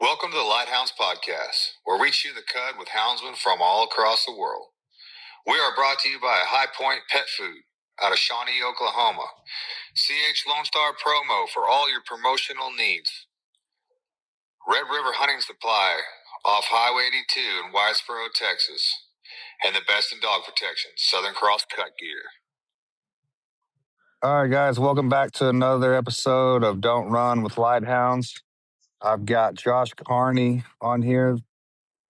Welcome to the Lighthounds Podcast, where we chew the cud with houndsmen from all across the world. We are brought to you by High Point Pet Food out of Shawnee, Oklahoma. CH Lone Star Promo for all your promotional needs. Red River Hunting Supply off Highway 82 in Whitesboro, Texas. And the best in dog protection, Southern Cross Cut Gear. All right, guys, welcome back to another episode of Don't Run with Lighthounds. I've got Josh Carney on here.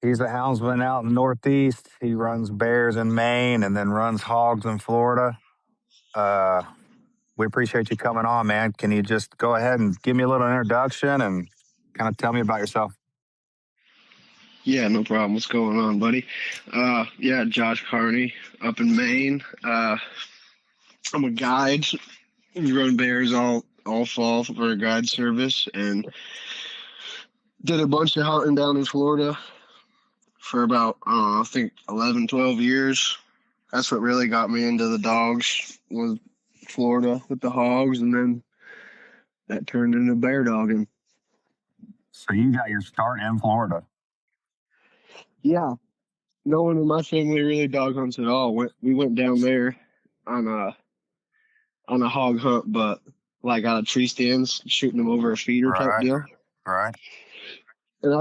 He's a houndsman out in the Northeast. He runs bears in Maine and then runs hogs in Florida. We appreciate you coming on, man. Can you just go ahead and give me a little introduction and kind of tell me about yourself? Yeah, no problem. What's going on, buddy? Josh Carney up in Maine. I'm a guide. We run bears all fall for a guide service, and did a bunch of hunting down in Florida for about, I think 11, 12 years. That's what really got me into the dogs, was Florida with the hogs, and then that turned into bear dogging. So you got your start in Florida? Yeah. No one in my family really dog hunts at all. We went down there on a hog hunt, but like out of tree stands, shooting them over a feeder type deal. Right. And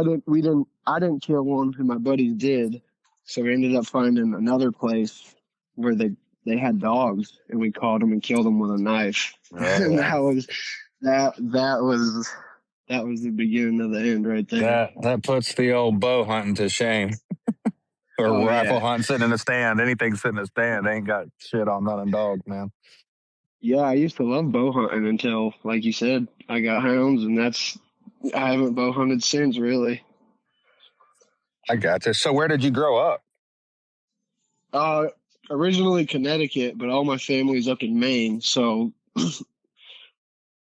I didn't kill one, and my buddies did. So we ended up finding another place where they had dogs, and we caught them and killed them with a knife. And that was the beginning of the end right there. That puts the old bow hunting to shame. Or rifle hunting sitting in the stand. Anything sitting in the stand ain't got shit on running dogs, man. Yeah, I used to love bow hunting until, like you said, I got hounds, and I haven't bow hunted since, really. I got you. So where did you grow up? Originally Connecticut, but all my family's up in Maine, so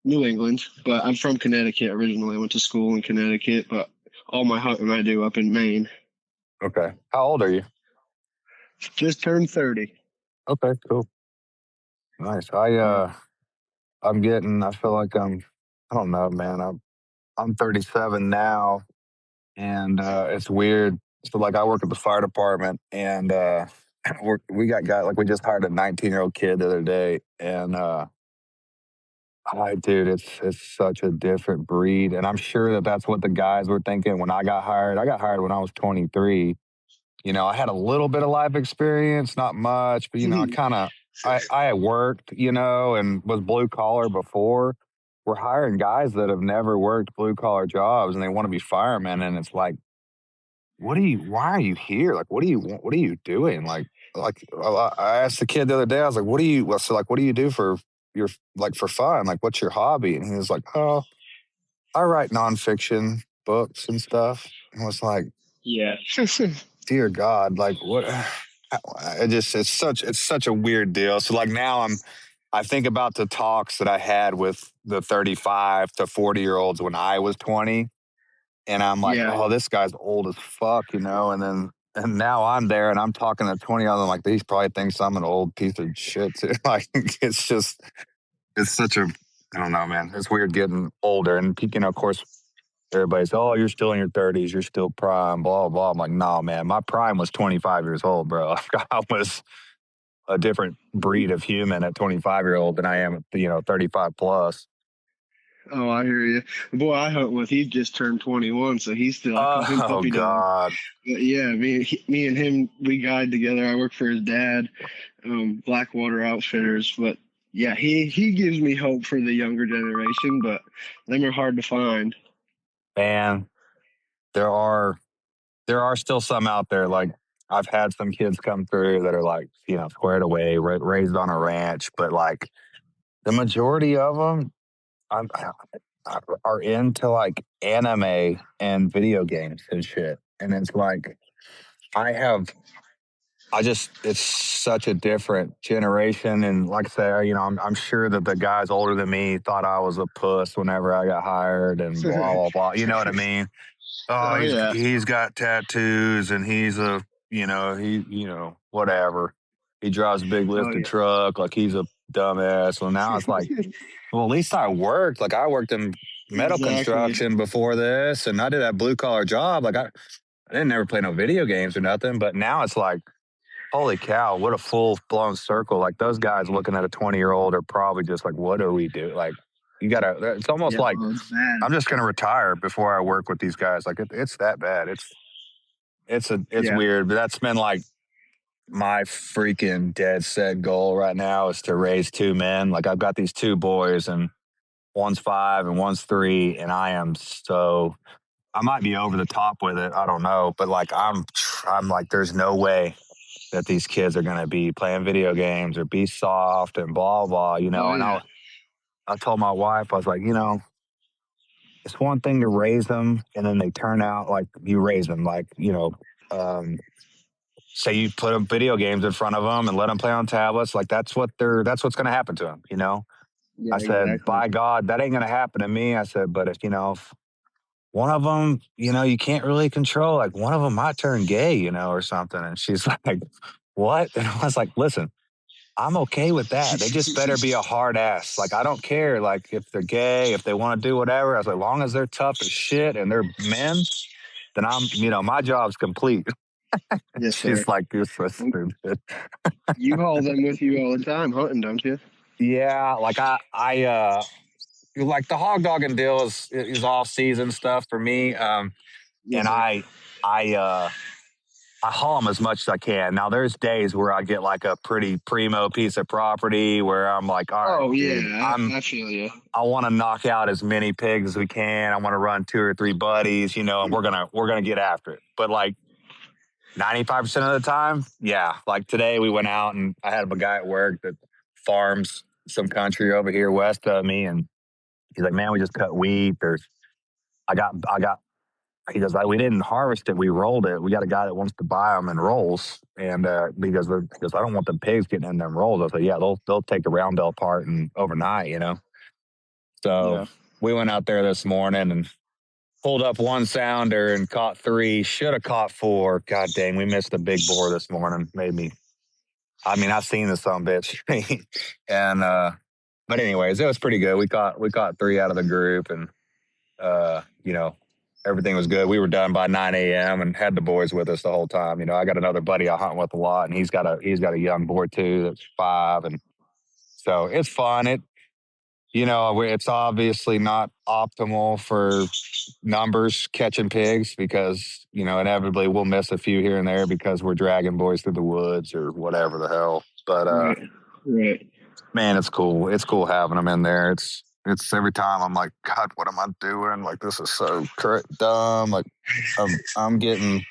New England. But I'm from Connecticut originally. I went to school in Connecticut, but all my hunting I do up in Maine. Okay. How old are you? Just turned 30. Okay, cool. Nice. I feel like I don't know, man. I'm 37 now, and it's weird. So like I work at the fire department, and we got guys, like we just hired a 19-year-old kid the other day, and dude, it's such a different breed, and I'm sure that's what the guys were thinking when I got hired. I got hired when I was 23. You know, I had a little bit of life experience, not much, but I had worked, and was blue collar before. We're hiring guys that have never worked blue collar jobs, and they want to be firemen, and it's like, why are you here? Like, what are you doing? Like I asked the kid the other day, I was like, what do you do for for fun? Like, what's your hobby? And he was like, oh, I write nonfiction books and stuff. And I was like, yeah. Dear God, like what? It's such a weird deal. So like now I think about the talks that I had with the 35 to 40-year-olds when I was 20. And I'm like, oh, this guy's old as fuck, and now I'm there and I'm talking to 20 of them like these probably thinks I'm an old piece of shit too. Like it's such a, I don't know, man. It's weird getting older. And of course, everybody's, oh, you're still in your 30s, you're still prime, blah, blah. I'm like, no, man, my prime was 25 years old, bro. I was a different breed of human at 25-year-old than I am at, 35 plus. Oh, I hear you. The boy I hunt with, he just turned 21, so he's still. Oh, God. Yeah, me and him, we guide together. I work for his dad, Blackwater Outfitters. But yeah, he gives me hope for the younger generation, but them are hard to find. And there are still some out there. Like I've had some kids come through that are like, squared away, raised on a ranch, but like the majority of them are into like anime and video games and shit. And it's like, it's such a different generation. And like I say, I'm sure that the guys older than me thought I was a puss whenever I got hired and blah, blah, blah. You know what I mean? Oh, he's got tattoos and he's a, whatever. He drives a big lifted truck like he's a dumbass. Well, now it's like, well, at least I worked. Like I worked in metal Exactly. construction before this, and I did that blue collar job. Like I didn't never play no video games or nothing, but now it's like, holy cow, what a full blown circle. Like those guys looking at a 20-year-old are probably just like, what do we do? Like you gotta, it's almost Yeah, like well, it's bad. I'm just gonna retire before I work with these guys. Like it's that bad. It's Yeah. weird, but that's been like my freaking dead set goal right now is to raise two men. Like I've got these two boys and one's 5 and one's 3, and I might be over the top with it. I don't know, but like I'm like, there's no way that these kids are gonna be playing video games or be soft and blah blah, you Oh know. And yeah. I told my wife, I was like, it's one thing to raise them and then they turn out like you raise them, like um, say you put them video games in front of them and let them play on tablets, like that's what's gonna happen to them, you know. Yeah, I said, exactly. by God, that ain't gonna happen to me. I said, but if one of them, you can't really control. Like one of them might turn gay, or something. And she's like, "What?" And I was like, "Listen, I'm okay with that. They just better be a hard ass. Like I don't care. Like if they're gay, if they want to do whatever. I was like, as long as they're tough as shit and they're men, then my job's complete." Yes, She's sir. like, "You're so stupid." You haul them with you all the time hunting, don't you? Yeah, like I like the hog dogging deal is off season stuff for me. Yes, And sir. I I haul them as much as I can. Now, there's days where I get like a pretty primo piece of property where I'm like, all right, Oh dude, yeah, I feel you. I want to knock out as many pigs as we can. I want to run 2 or 3 buddies, and we're gonna get after it. But like 95% of the time, yeah. Like today, we went out and I had a guy at work that farms some country over here west of me, and he's like, man, we just cut wheat. I got he goes, we didn't harvest it. We rolled it. We got a guy that wants to buy them in rolls. And because I don't want the pigs getting in them rolls. I said, yeah, they'll take the roundel apart and overnight. So Yeah. we went out there this morning and pulled up one sounder and caught 3. Should have caught 4. God dang, we missed a big boar this morning. Made me. I mean, I've seen this son bitch. And but anyways, it was pretty good. We caught 3 out of the group, and uh, you know, everything was good. We were done by 9 a.m. and had the boys with us the whole time. I got another buddy I hunt with a lot, and he's got a young boy too that's 5, and so it's fun. It's obviously not optimal for numbers catching pigs because inevitably we'll miss a few here and there because we're dragging boys through the woods or whatever the hell. But Right. Right. man, it's cool. It's cool having them in there. It's every time I'm like, God, what am I doing? Like this is so dumb. Like I'm getting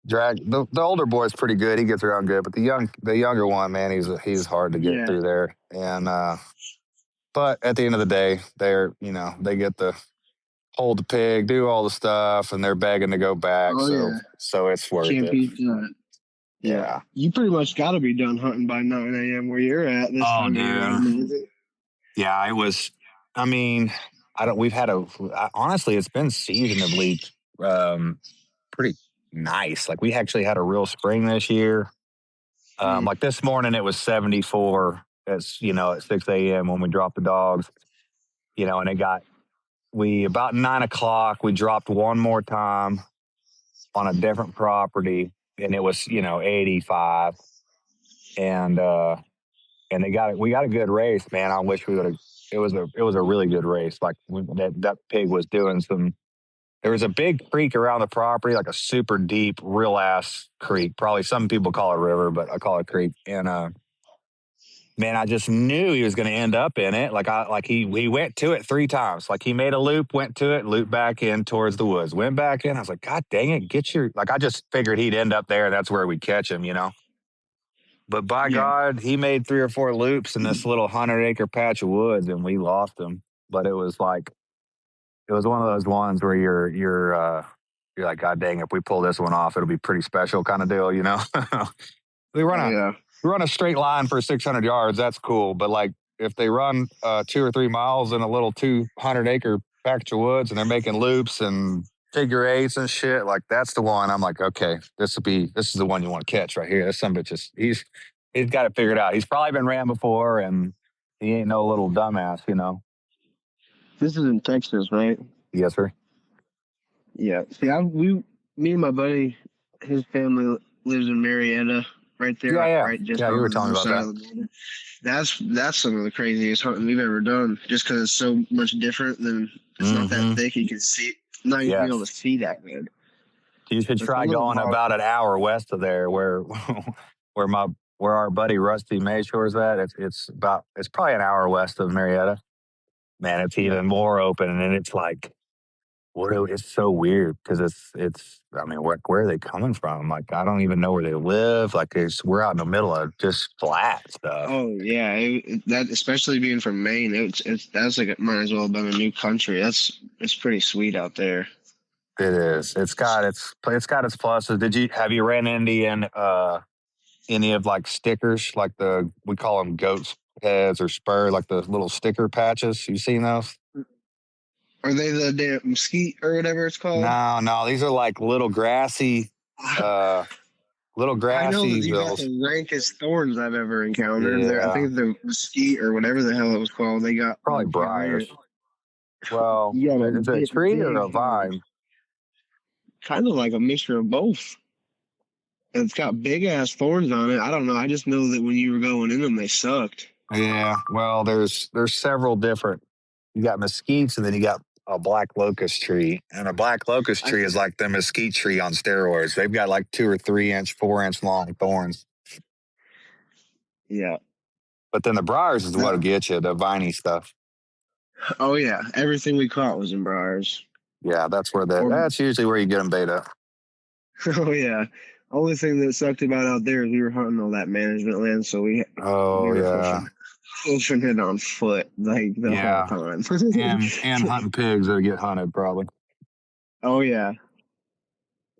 dragged. The older boy's pretty good. He gets around good, but the younger one, man, he's hard to get Yeah. through there. And but at the end of the day, they get to hold the pig, do all the stuff, and they're begging to go back. Oh So yeah. so it's worth Can't it. beat that. Yeah. Yeah. You pretty much got to be done hunting by 9 a.m. where you're at this Oh, time of year. I dude. mean, is it? Yeah, it was. I mean, I don't. We've had honestly, it's been seasonably um, pretty nice. Like we actually had a real spring this year. Mm, Like this morning, it was 74. At 6 a.m. when we dropped the dogs. And we about 9 o'clock. We dropped one more time on a different property, and it was 85, and we got a good race, man. I wish we would have. It was a really good race. Like that pig was doing some. There was a big creek around the property, like a super deep, real ass creek. Probably some people call it a river, but I call it creek. And man, I just knew he was going to end up in it. He went to it 3 times. Like he made a loop, went to it, looped back in towards the woods, went back in. I was like, God dang it, I just figured he'd end up there. That's where we'd catch him. But by yeah. God, he made 3 or 4 loops in this little 100-acre patch of woods, and we lost him. But it was one of those ones where you're like, God dang, if we pull this one off, it'll be pretty special kind of deal. we run Oh a yeah. we run a straight line for 600 yards, that's cool. But like if they run 2 or 3 miles in a little 200-acre patch of woods and they're making loops and figure eights and shit, like that's the one. I'm like, okay, this is the one you want to catch right here. This son of a bitch he's got it figured out. He's probably been ran before, and he ain't no little dumbass. This is in Texas, right? Yes, sir. Yeah. See, me and my buddy, his family lives in Marietta, right there, Yeah. right just Yeah, you on were the telling other me about side that. of the border. That's some of the craziest hunting we've ever done. Just because it's so much different than it's not that Mm-hmm. thick. You can see, not even be able to Yes. see that good. You should Like try one of the going hogs. about an hour west of there where where my where our buddy Rusty Mayshore's at. It's probably an hour west of Marietta. Man, it's Yeah. even more open and it's like it's so weird because it's I mean, where are they coming from? Like I don't even know where they live. Like we're out in the middle of just flat stuff. Oh yeah, that especially being from Maine, that's like it might as well have been a new country. It's pretty sweet out there. It is. It's got its pluses. Have you ran into any of like stickers, like we call them goats heads or spur, like the little sticker patches? You seen those? Are they the damn mesquite or whatever it's called? No, these are like uh, little I know that grassy these got bills. the rankest thorns I've ever encountered. I Yeah, think the mesquite or whatever the hell it was called, they got probably briars. Well, you got a is it a big, tree or a big hog, vine? kind of like a mixture of both. And it's got big ass thorns on it. I don't know. I just know that when you were going in them, they sucked. Yeah. Well, there's several different. You got mesquites, and then you got a black locust tree, and a black locust I tree is like the mesquite tree on steroids. They've got like 2 or 3 inch, 4 inch long thorns. Yeah. But then the briars is what'll get you, the viney stuff. Oh yeah, everything we caught was in briars. Yeah, Or that's usually where you get them bait up. oh yeah. Only thing that sucked about out there is we were hunting all that management land, so we Oh were yeah, pushing it on foot like the whole yeah, time. and hunting pigs that get hunted probably. Oh yeah,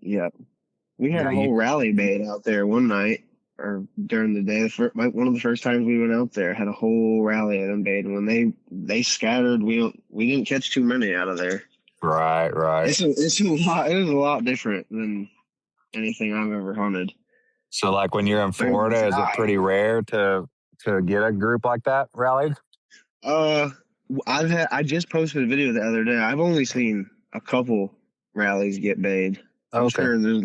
yeah. We had Yeah, a whole rally made out there one night or during the day. Like one of the first times we went out there, had a whole rally of them bait. And when they scattered, we didn't catch too many out of there. right. It's a lot. It is a lot different than anything I've ever hunted. So like when you're in They're gonna Florida, is it die. pretty rare to get a group like that rallied? Uh, I just posted a video the other day. I've only seen a couple rallies get made. I'm Okay. sure there's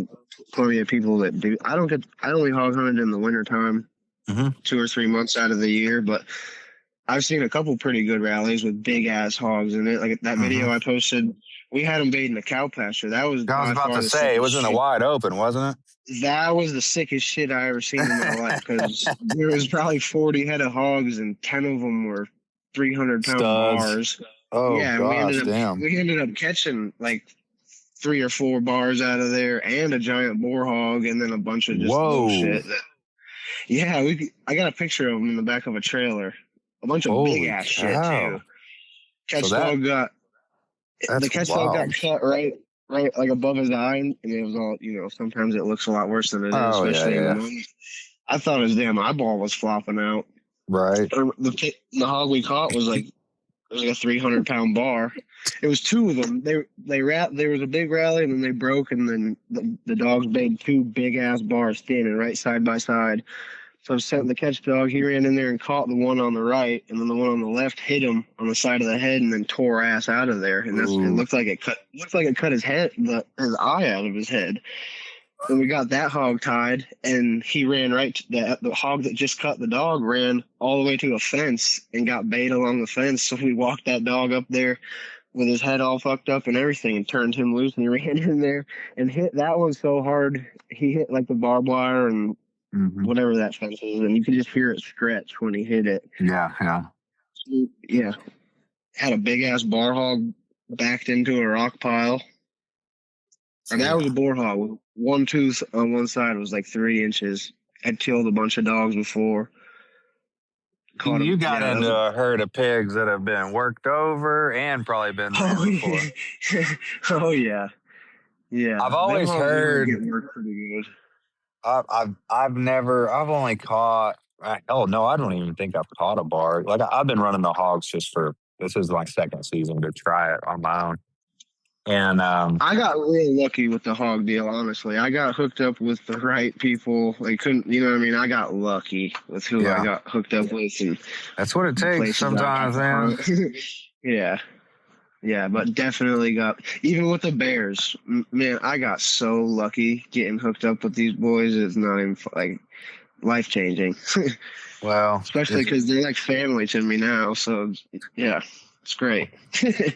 plenty of people that do. I only hog hunted in the wintertime, 2 or 3 months out of the year, but I've seen a couple pretty good rallies with big ass hogs in it. Like that video I posted, we had them bait in the cow pasture. That was I was by about far to the say it sickest was in the shit. wide open, wasn't That was the sickest shit I ever seen in my life it? because there was probably 40 head of hogs and 10 of them were 300-pound Studs. bars. Oh Yeah, and gosh, damn. we ended up catching like 3 or 4 bars out of there and a giant boar hog and then a bunch of just little Whoa. shit. Yeah, I got a picture of them in the back of a trailer. A bunch of big Holy ass shit too. cow. So The that's catch dog got wild. cut right like above his eye, and it was all sometimes it looks a lot worse than it is, Oh especially in the yeah. moment. I thought his damn eyeball was flopping out. Right. The hog we caught was like it was like a 300-pound bar. It was 2 of them. There was a big rally, and then they broke, and then the dogs made 2 big ass bars standing right side by side. So I sent the catch dog. He ran in there and caught the one on the right, and then the one on the left hit him on the side of the head, and then tore ass out of there. And it Ooh. looked like it cut his his eye out of his head. And we got that hog tied, and he ran right to the hog that just cut the dog ran all the way to a fence and got bait along the fence. So we walked that dog up there with his head all fucked up and everything and turned him loose, and he ran in there and hit that one so hard. He hit like the barbed wire and whatever that fence is, and you could just hear it stretch when he hit it. Yeah. Yeah. Had a big ass bar hog backed into a rock pile. And that was a boar hog with one tooth on one side. It was like 3 inches. Had killed a bunch of dogs before. Caught him. You got Yeah, into a herd of pigs that have been worked over and probably been there before. Oh yeah. Yeah. I've always Them hogs heard. get worked pretty good. I've only caught. Oh no, I don't even think I've caught a bar. Like I've been running the hogs this is my second season to try it on my own. And I got real lucky with the hog deal, honestly. I got hooked up with the right people. They couldn't, you know what I mean? I got lucky with who I got hooked up with and that's what it the takes places I got sometimes, to man. hunt. Yeah. Yeah, but definitely got even with the Bears. Man, I got so lucky getting hooked up with these boys. It's not even like life changing, Well, especially if because they're like family to me now. So yeah, it's great.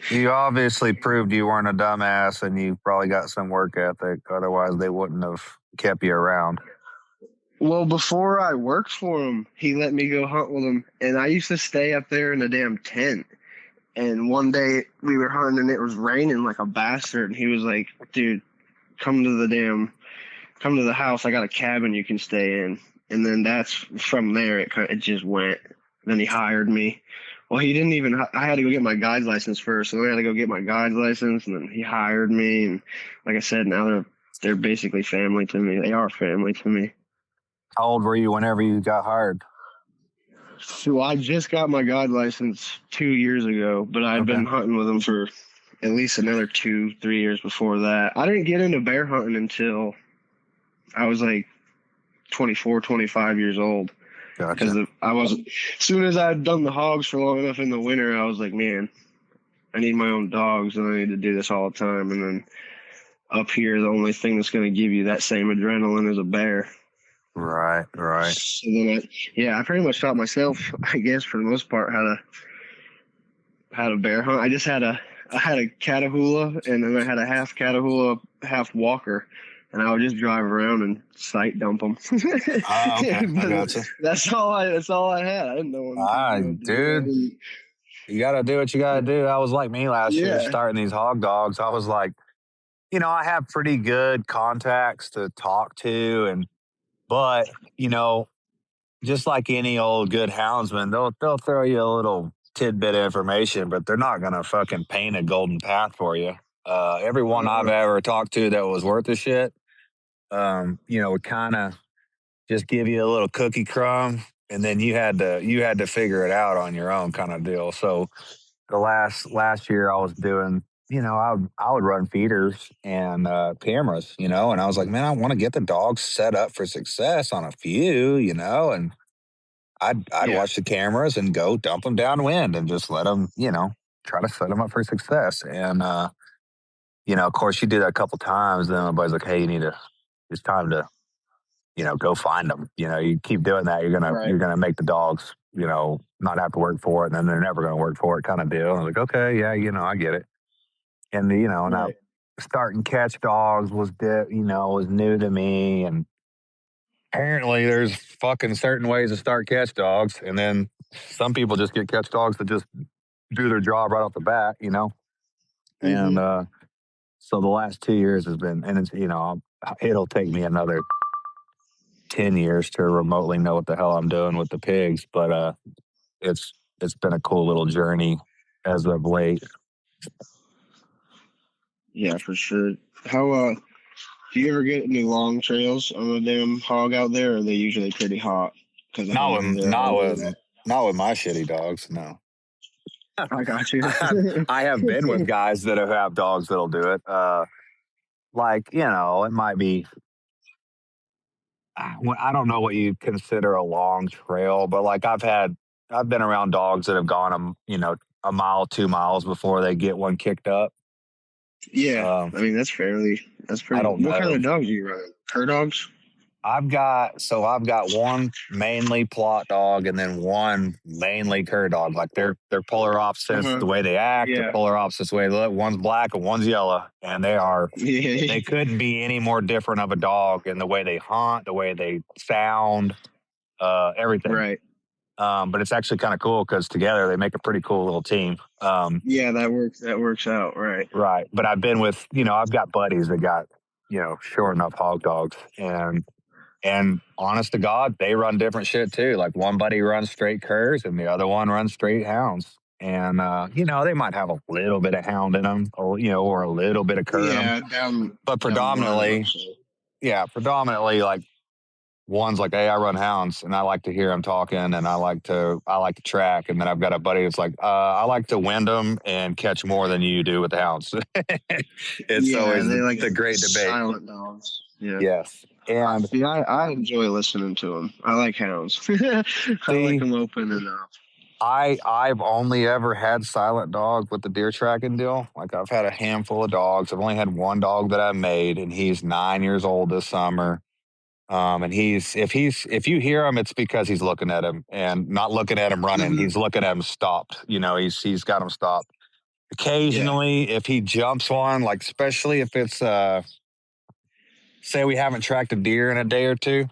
you obviously proved you weren't a dumbass and you probably got some work ethic. Otherwise, they wouldn't have kept you around. Well, before I worked for him, he let me go hunt with him, and I used to stay up there in a damn tent. And one day we were hunting, and it was raining like a bastard. And he was like, "Dude, come to the house. I got a cabin you can stay in." And then that's from there. It just went. Then he hired me. Well, he didn't even. I had to go get my guide's license first, so I had to go get my guide's license, and then he hired me. And like I said, now they're basically family to me. They are family to me. How old were you whenever you got hired? So I just got my guide license 2 years ago, but I'd Okay. been hunting with them for at least another 2, 3 years before that. I didn't get into bear hunting until I was like 24, 25 years old. Gotcha. Because I wasn't. As soon as I had done the hogs for long enough in the winter, I was like, man, I need my own dogs, and I need to do this all the time. And then up here, the only thing that's going to give you that same adrenaline is a bear. Right, right. So then I pretty much taught myself, I guess, for the most part, how to bear hunt. I had a Catahoula, and then I had a half Catahoula, half Walker, and I would just drive around and sight dump them. Oh, okay. I But gotcha. that's all I had. I didn't know what to do. Dude, you got to do what you got to do. That was like me last year Yeah, starting these hog dogs. I was like, I have pretty good contacts to talk to, but, just like any old good houndsman, they'll throw you a little tidbit of information, but they're not gonna fucking paint a golden path for you. Everyone I've uh, ever talked to that was worth a shit, would kind of just give you a little cookie crumb, and then you had to figure it out on your own, kind of deal. So the last year I was doing, I would run feeders and cameras, and I was like, man, I want to get the dogs set up for success on a few, and I'd yeah, watch the cameras and go dump them downwind and just let them, try to set them up for success. And of course, you do that a couple times, then everybody's like, hey, it's time to, go find them. You keep doing that, you're gonna right, you're gonna make the dogs, not have to work for it, and then they're never gonna work for it, kind of deal. And I was like, okay, yeah, I get it. And and I right. starting catch dogs was new to me, and apparently there's fucking certain ways to start catch dogs, and then some people just get catch dogs that just do their job right off the bat. And Hmm. so the last 2 years has been, and it'll take me another 10 years to remotely know what the hell I'm doing with the pigs, but it's it's been a cool little journey as of late. Yeah, for sure. How do you ever get any long trails on the damn hog out there? Or are they usually pretty hot? Because I Not don't with really not do that. with not with my shitty dogs. No, I got you. I have been with guys that have dogs that'll do it. Like it might be. I don't know what you consider a long trail, but like I've been around dogs that have gone a mile, 2 miles before they get one kicked up. Yeah, Um, I mean that's I pretty. don't What kind know. of dogs are you running? Cur dogs? I've got one mainly plot dog and then one mainly cur dog. Like they're polar Uh opposites huh. the way they act. They're Yeah. polar opposites the way they look. One's black and one's yellow, and Yeah. they couldn't be any more different of a dog in the way they hunt, the way they sound, everything. Right. But it's actually kind of cool because together they make a pretty cool little team. Yeah, that works. That works out. Right. Right. But I've been with, I've got buddies that got, sure enough hog dogs. And honest to God, they run different shit too. Like one buddy runs straight curs and the other one runs straight hounds. And, they might have a little bit of hound in them or a little bit of cur in them. Yeah, But down the line predominantly, eventually. predominantly like one's like, hey, I run hounds and I like to hear them talking and I like to track. And then I've got a buddy that's like, I like to wind them and catch more than you do with the hounds. It's Yeah, always they like the great debate. silent dogs. Yeah. Yes. And See, I enjoy listening to them. I like hounds. I like see, them open and up. I've only ever had silent dog with the deer tracking deal. Like I've had a handful of dogs. I've only had one dog that I made, and he's 9 years old this summer. And if you hear him, it's because he's looking at him and not looking at him running. Mm-hmm. He's looking at him stopped. He's got him stopped. Yeah. Occasionally, if he jumps one, like especially if it's say we haven't tracked a deer in a day or two,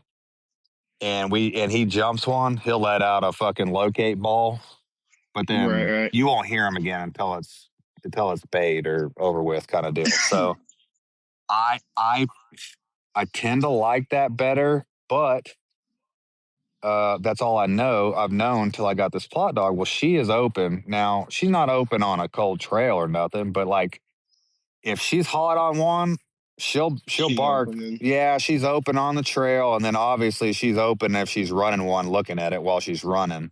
and he jumps one, he'll let out a fucking locate ball, but Right. then Right. you won't hear him again until it's bayed or over with kind of deal. So I I I tend to like that better, but that's all I know. I've known till I got this plot dog. Well, she is open now. She's not open on a cold trail or nothing, but like if she's hot on one, she'll She's bark. opening. Yeah, she's open on the trail, and then obviously she's open if she's running one, looking at it while she's running.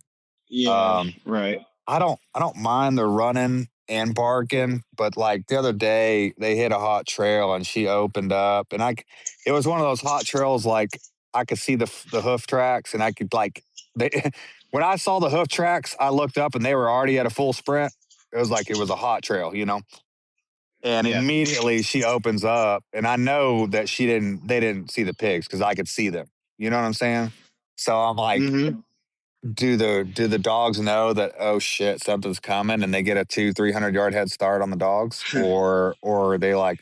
Yeah. Um, Right. I don't mind the running and barking, but like the other day they hit a hot trail and she opened up, and it was one of those hot trails like I could see the hoof tracks, and I could like they when I saw the hoof tracks, I looked up and they were already at a full sprint. It was like it was a hot trail. And Yeah. immediately she opens up, and I know that they didn't see the pigs because I could see them. You know what I'm saying? So I'm like, Mm-hmm. do the dogs know that, oh shit, something's coming, and they get a 200-300 yard head start on the dogs, or they like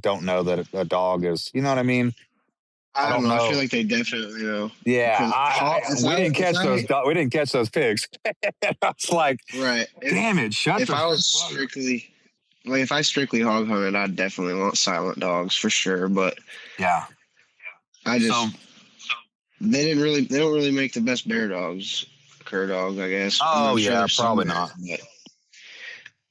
don't know that a dog is, you know what I mean? I I don't don't know. I feel know. like they definitely know Yeah, because we didn't catch those we didn't catch those pigs. I was like, right. damn it, shut If the I was fuck up. if I strictly hog hunted, I'd definitely want silent dogs for sure. But Yeah. I So, just they don't really make the best bear dogs, cur dogs. I guess oh I'm sure yeah, there's some probably there, not. but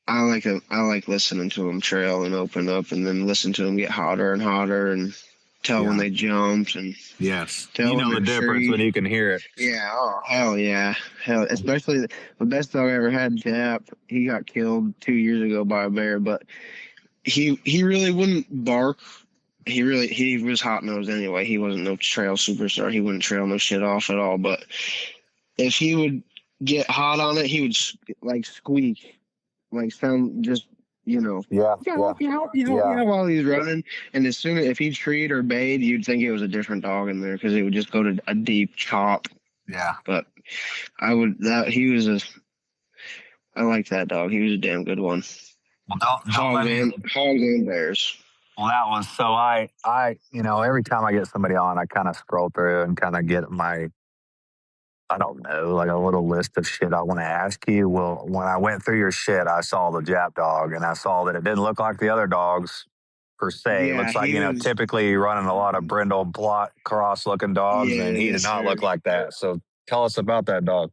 I like listening to them trail and open up, and then listen to them get hotter and hotter, and tell when Yeah. they jumped and Yes. tell You when know they're the difference when free. you can hear it. Yeah, oh hell yeah, hell. Especially the best dog I ever had, Jap. He got killed 2 years ago by a bear, but he really wouldn't bark. He was hot nosed anyway. He wasn't no trail superstar. He wouldn't trail no shit off at all. But if he would get hot on it, he would like squeak, like sound just Yeah, yow yeah, yow yow yeah, yow while he's running. And as soon as if he treed or bayed, you'd think it was a different dog in there because it would just go to a deep chop. yeah. But I would that he was a I like that dog. He was a damn good one. Well, don't let me. Hogs and bears. Well, that was so. Every time I get somebody on, I kind of scroll through and kind of get I don't know, like a little list of shit I want to ask you. Well, when I went through your shit, I saw the Jap dog, and I saw that it didn't look like the other dogs per se. It Yeah, looks like, he was. typically running a lot of brindle blot cross looking dogs, Yeah, and he did yes, not sir. look like that. So tell us about that dog.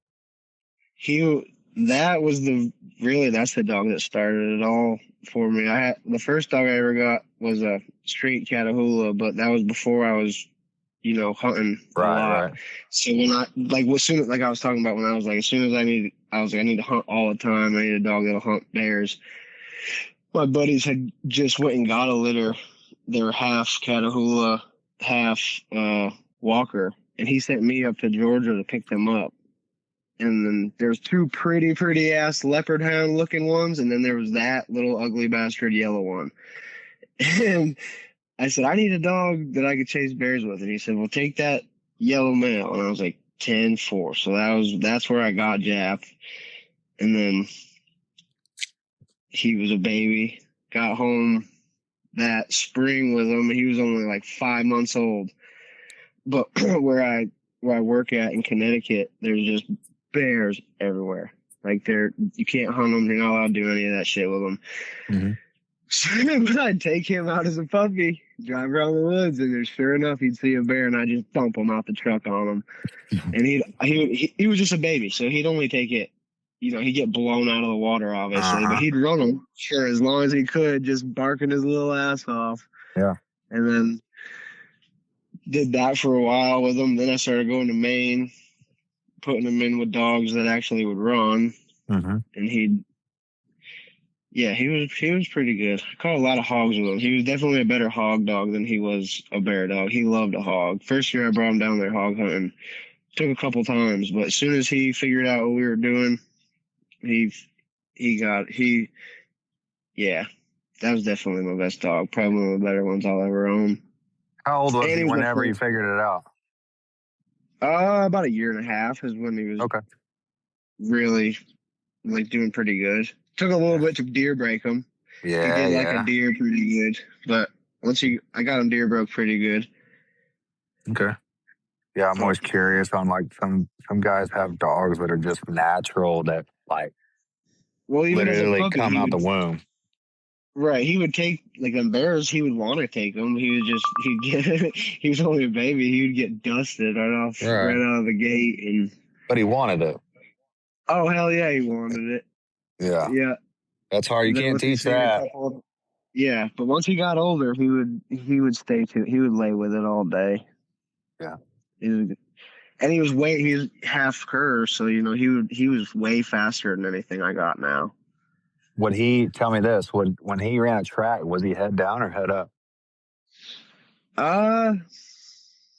He that was that's the dog that started it all for me. I had the first dog I ever got was a straight Catahoula, but that was before I was hunting a Right, lot. right. So when I as soon as I was talking about when I was like as soon as I was like I need to hunt all the time. I need a dog that'll hunt bears. My buddies had just went and got a litter. They were half Catahoula, half Walker, and he sent me up to Georgia to pick them up. And then there's two pretty ass leopard hound looking ones, and then there was that little ugly bastard yellow one. And I said, I need a dog that I could chase bears with. And he said, well, take that yellow male. And I was like, 10-4. So that's where I got Jap. And then he was a baby. Got home that spring with him. He was only like 5 months old. But where I work at in Connecticut, there's just bears everywhere. Like you can't hunt them. You're not allowed to do any of that shit with them. Mm-hmm. But I'd take him out as a puppy, drive around the woods, and then sure enough, he'd see a bear, and I'd just dump him out the truck on him. And he was just a baby, so he'd only take it. He'd get blown out of the water, obviously, but Uh-huh. he'd run him sure as long as he could, just barking his little ass off. Yeah. And then did that for a while with him. Then I started going to Maine, putting him in with dogs that actually would run, Mm-hmm. and he was pretty good. I caught a lot of hogs with him. He was definitely a better hog dog than he was a bear dog. He loved a hog. First year I brought him down there hog hunting. Took a couple times, but as soon as he figured out what we were doing, He yeah, that was definitely my best dog. Probably one of the better ones I'll ever own. How old was And he he was my whenever you first. figured it out? About a year and a half is when he was Okay. really like doing pretty good. Took a little bit to deer break him. He Yeah, did like a yeah. deer pretty good, but I got him deer broke pretty good. Okay. Yeah, I'm But always curious on like some guys have dogs that are just natural that like well, even as a literally puppy, come out the womb. he would take like them bears. He would want to take them. He'd get he was only a baby. He would get dusted right Right. out of the gate, and But he wanted it. oh hell yeah, he wanted it. Yeah. Yeah. That's hard. You And then can't once he teach seen a that. couple, yeah. But once he got older, he would stay to. He would lay with it all day. Yeah. And he was half cur, so he was way faster than anything I got now. Would he tell me this? When he ran a track, was he head down or head up? Uh,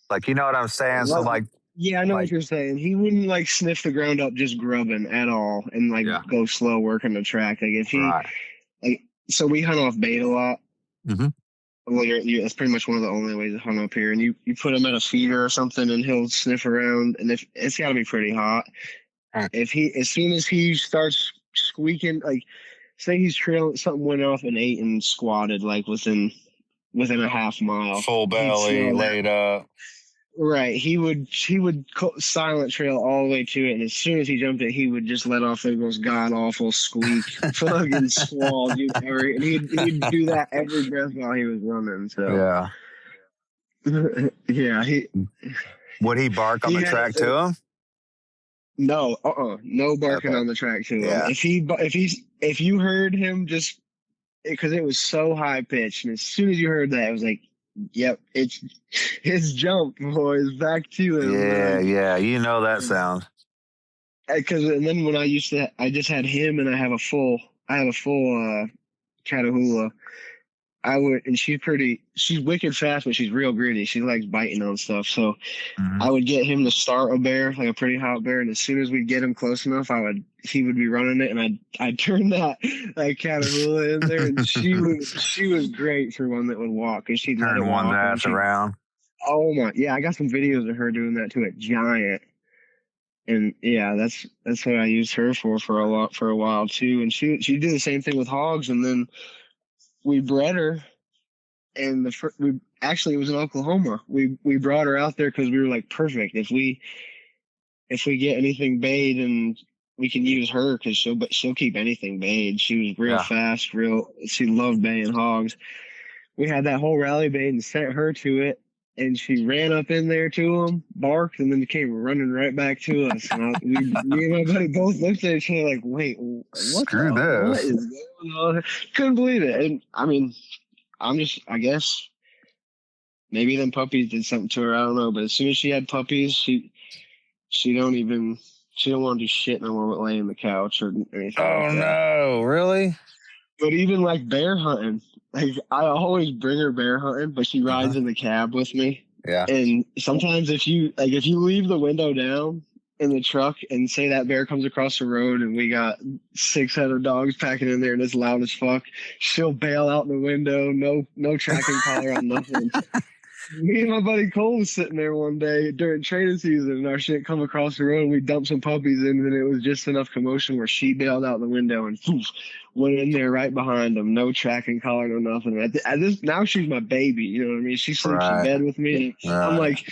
Like, you know what I'm saying? So what, yeah, I know what like you're saying. He wouldn't like sniff the ground up just grubbing at all, and like yeah. go slow working the track. Like if he Right. like, so we hunt off bait a lot. Mm-hmm. Well, that's pretty much one of the only ways to hunt up here. And you put him at a feeder or something, and he'll sniff around. And if it's got to be pretty hot. Right. As soon as he starts squeaking, like say he's trailing, something went off and ate and squatted like within a half mile. Full He'd belly, smell that. laid up. Right. He would silent trail all the way to it, and as soon as he jumped it, he would just let off the most god awful squeak, fucking squall, dude. And he'd do that every breath while he was running. So Yeah. yeah, Would he bark on he the had track to him? no barking Okay. on the track to him. Yeah. If you heard him just because it was so high pitched, and as soon as you heard that, it was like, yep, it's his jump, boys, back to him. Yeah, yeah. You know that sound. Because and then when I just had him, and I have a full Catahoula. And she's wicked fast, but she's real gritty. She likes biting on stuff. So Mm-hmm. I would get him to start a bear, like a pretty hot bear, and as soon as we'd get him close enough, he would be running it, and I'd turn that Catahoula in there, and she was great for one that would walk, because she'd let it Turn one's walk, and ass around. oh my, yeah, I got some videos of her doing that to a giant, and yeah, that's what I used her for a while too, and she did the same thing with hogs, and then we bred her. And it was in Oklahoma. We brought her out there because we were like, perfect. If we get anything bayed, and we can use her because she'll keep anything bayed. She was real fast, she loved baying hogs. We had that whole rally bait and sent her to it, and she ran up in there to him, barked, and then came running right back to us. And me and my buddy both looked at each other like, wait, what Screw this. is going on? Couldn't believe it. And I mean, I guess maybe them puppies did something to her. I don't know. But as soon as she had puppies, she don't want to do shit no more but lay in the couch or anything. Oh like that. no, really? But even like bear hunting, like I always bring her bear hunting, but she rides in the cab with me. Yeah. And sometimes if you leave the window down in the truck and say that bear comes across the road and we got 600 dogs packing in there and it's loud as fuck, she'll bail out the window. No tracking collar on nothing. Me and my buddy Cole was sitting there one day during training season, and our shit come across the road, and we dumped some puppies in, and it was just enough commotion where she bailed out the window and poof, went in there right behind them. No tracking collar, no nothing. Now she's my baby. You know what I mean? She sleeps in bed with me. I'm like,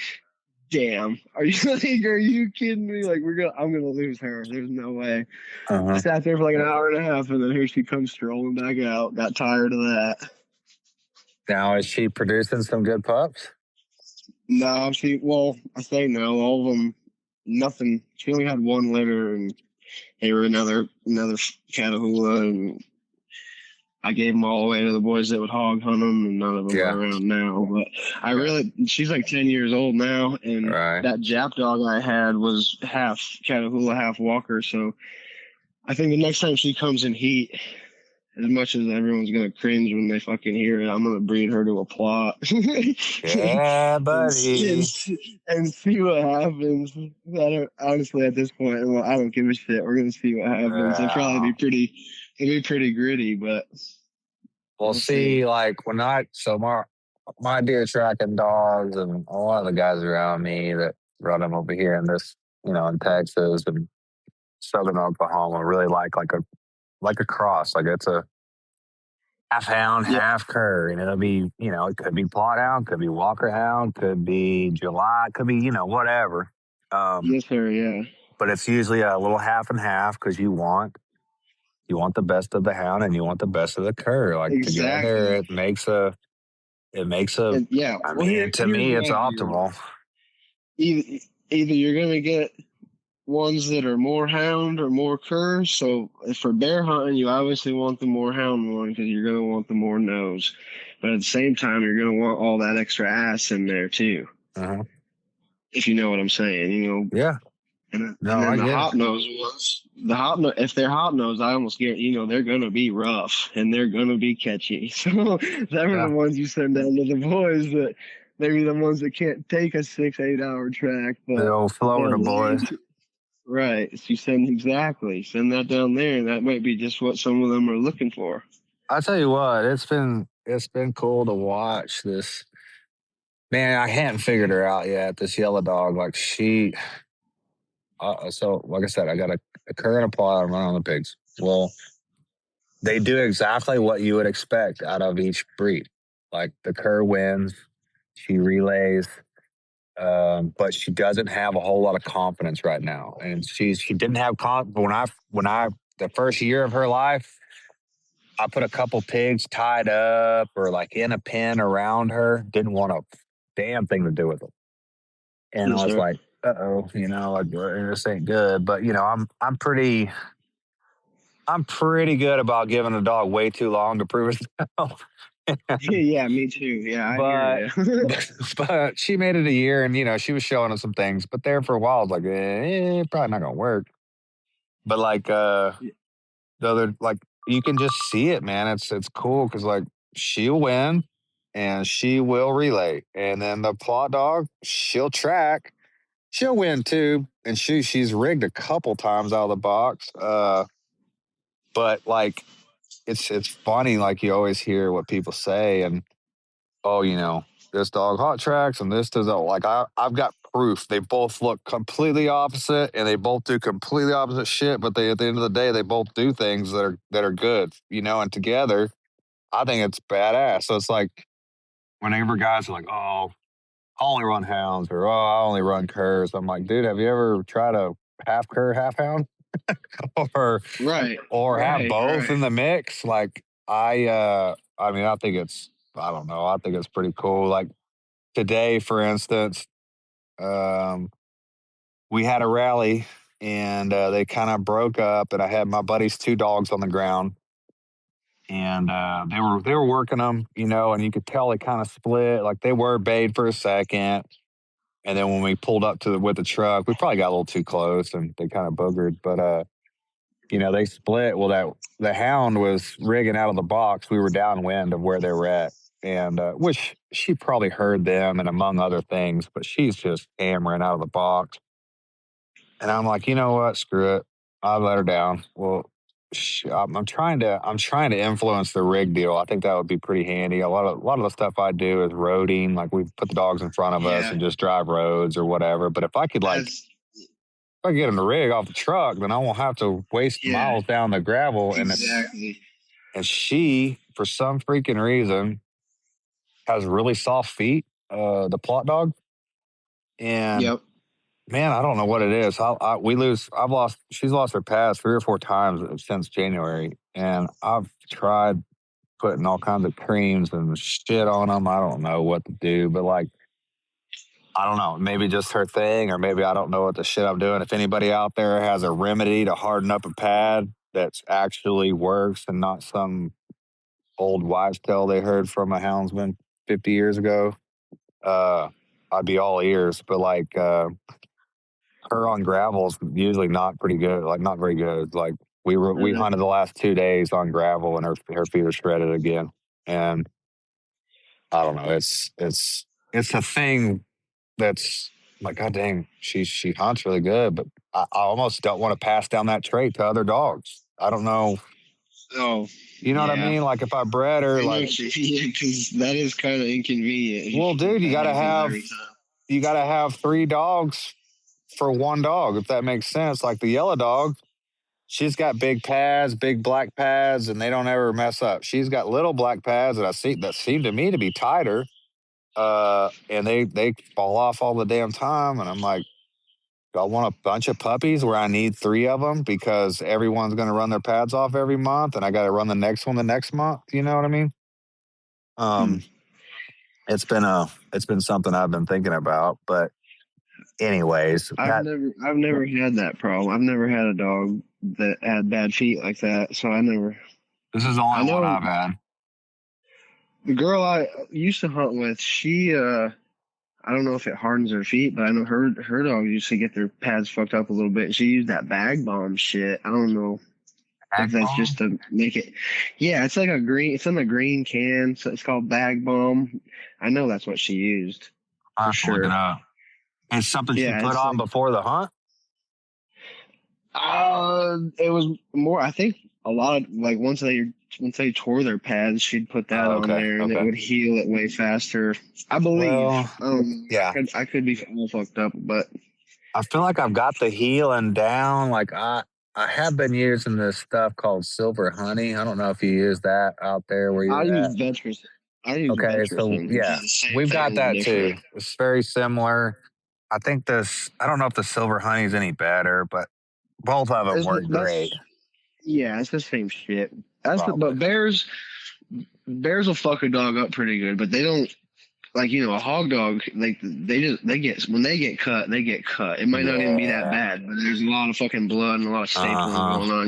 damn, are you kidding me? Like I'm gonna lose her. There's no way. I sat there for like an hour and a half, and then here she comes strolling back out. Got tired of that. Now, is she producing some good pups? No, I say no. All of them, nothing. She only had one litter, and they were another Catahoula, and I gave them all away to the boys that would hog hunt them, and none of them are around now. But she's like 10 years old now, and that Jap dog I had was half Catahoula, half Walker. So I think the next time she comes in heat, as much as everyone's gonna cringe when they fucking hear it, I'm gonna breed her to a plot Yeah, and, buddy. and see what happens. Honestly, at this point, well, I don't give a shit. We're gonna see what happens. Yeah. It'll be pretty gritty, but We'll we'll see. see. Like when my deer tracking dogs and a lot of the guys around me that run them over here in this, in Texas and southern Oklahoma really like a cross. Like it's a half hound, Yeah, half cur. And it'll be, it could be plot hound, could be walker hound, could be July, could be, whatever. Um, yes, sir. Yeah, but it's usually a little half and half because you want the best of the hound and you want the best of the cur. Like together, exactly. it makes a. And yeah, I well, mean, to here's me, what it's I do. optimal. Either you're gonna get ones that are more hound or more cur. So if for bear hunting, you obviously want the more hound one because you're gonna want the more nose. But at the same time, you're gonna want all that extra ass in there too. Uh-huh. If you know what I'm saying, Yeah, And no, then I the get it. hot nose ones, if they're hot nose, I almost get they're gonna be rough and they're gonna be catchy. So them are Yeah, the ones you send down to the boys that maybe the ones that can't take a 6 8 hour track, the but old they'll Florida boys. land. Right. So you send that down there, and that might be just what some of them are looking for. I tell you what, it's been cool to watch this. Man, I hadn't figured her out yet. This yellow dog, like so like I said, I got a cur and a plot. I'm running on the pigs. Well, they do exactly what you would expect out of each breed. Like the cur wins, she relays, but she doesn't have a whole lot of confidence right now. And she didn't have when I the first year of her life, I put a couple pigs tied up or like in a pen around her. Didn't want a damn thing to do with them. And I Yes, was sir. like, oh, like this ain't good. But I'm pretty good about giving a dog way too long to prove itself. Yeah, me too. Yeah, I hear but, you. but she made it a year, and she was showing us some things. But there for a while, I was like, probably not gonna work. But like the other, like you can just see it, man. It's cool because like she'll win and she will relay, and then the plot dog she'll track, she'll win too, and she's rigged a couple times out of the box. But like it's funny, like you always hear what people say, and oh, this dog hot tracks and this does that. Like I've got proof. They both look completely opposite and they both do completely opposite shit, but they at the end of the day they both do things that are good, and together I think it's badass. So it's like whenever guys are like, oh, I only run hounds or oh, I only run curs. I'm like, dude, have you ever tried a half cur, half hound? or Right, or have right, both right. in the mix? Like I mean, I don't know. I think it's pretty cool. Like today, for instance, um, we had a rally and they kind of broke up, and I had my buddy's two dogs on the ground, and they were working them, and you could tell they kind of split. Like they were bayed for a second, and then when we pulled up with the truck, we probably got a little too close, and they kind of boogered. But they split. Well, that the hound was rigging out of the box. We were downwind of where they were at, and which she probably heard them and among other things, but she's just hammering out of the box. And I'm like, you know what? Screw it. I let her down. Well, I'm trying to influence the rig deal. I think that would be pretty handy. A lot of the stuff I do is roading. Like we put the dogs in front of us Yeah, and just drive roads or whatever. But that's if I get in the rig off the truck, then I won't have to waste yeah, miles down the gravel. exactly. And she, for some freaking reason, has really soft feet. The plot dog, and Yep. man, I don't know what it is. She's lost her pads 3 or 4 times since January, and I've tried putting all kinds of creams and shit on them. I don't know what to do, but like, I don't know. Maybe just her thing, or maybe I don't know what the shit I'm doing. If anybody out there has a remedy to harden up a pad that's actually works and not some old wives' tale they heard from a houndsman 50 years ago, uh, I'd be all ears. But like, her on gravel is usually not pretty good, like not very good. Like We hunted the last 2 days on gravel, and her feet are shredded again. And I don't know. It's a thing that's like, God dang, she hunts really good, but I almost don't want to pass down that trait to other dogs. I don't know. Oh, You know what I yeah. mean? Like if I bred her, I know like, what because that is kind of inconvenient. You well, keep dude, that happen every time. you gotta have 3 dogs for one dog, if that makes sense. Like the yellow dog, she's got big pads, big black pads, and they don't ever mess up. She's got little black pads that seem to me to be tighter, and they fall off all the damn time. And I'm like, do I want a bunch of puppies where I need 3 of them because everyone's going to run their pads off every month, and I got to run the next one the next month? You know what I mean? Hmm. It's been something I've been thinking about. But anyways, I've never had that problem. I've never had a dog that had bad feet like that. So this is the I only one know I've had. the girl I used to hunt with, I don't know if it hardens her feet, but I know her dogs used to get their pads fucked up a little bit. She used that bag bomb shit. I don't know if Ag that's bomb? just to make it. Yeah, it's like it's in a green can, so it's called bag bomb. I know that's what she used I for have to look it sure. up. It's something she Yeah, put it's on like before the hunt. it was more. I think a lot of like once they tore their pads, she'd put that Oh, on okay, there, and it okay. would heal it way faster. I believe. Well, yeah. I could be all fucked up, but I feel like I've got the healing down. Like I have been using this stuff called silver honey. I don't know if you use that out there where I you're at. use Ventress. I use Okay, so Ventress, which is yeah, the same we've got thing but that too. different. It's very similar. I think this. I don't know if the silver honey is any better, but both of them work great. Yeah, it's the same shit. Probably. But bears will fuck a dog up pretty good, but they don't like a hog dog. Like they get when they get cut, they get cut. It might not even be that Yeah. bad, but there's a lot of fucking blood and a lot of Uh stapling huh. going on.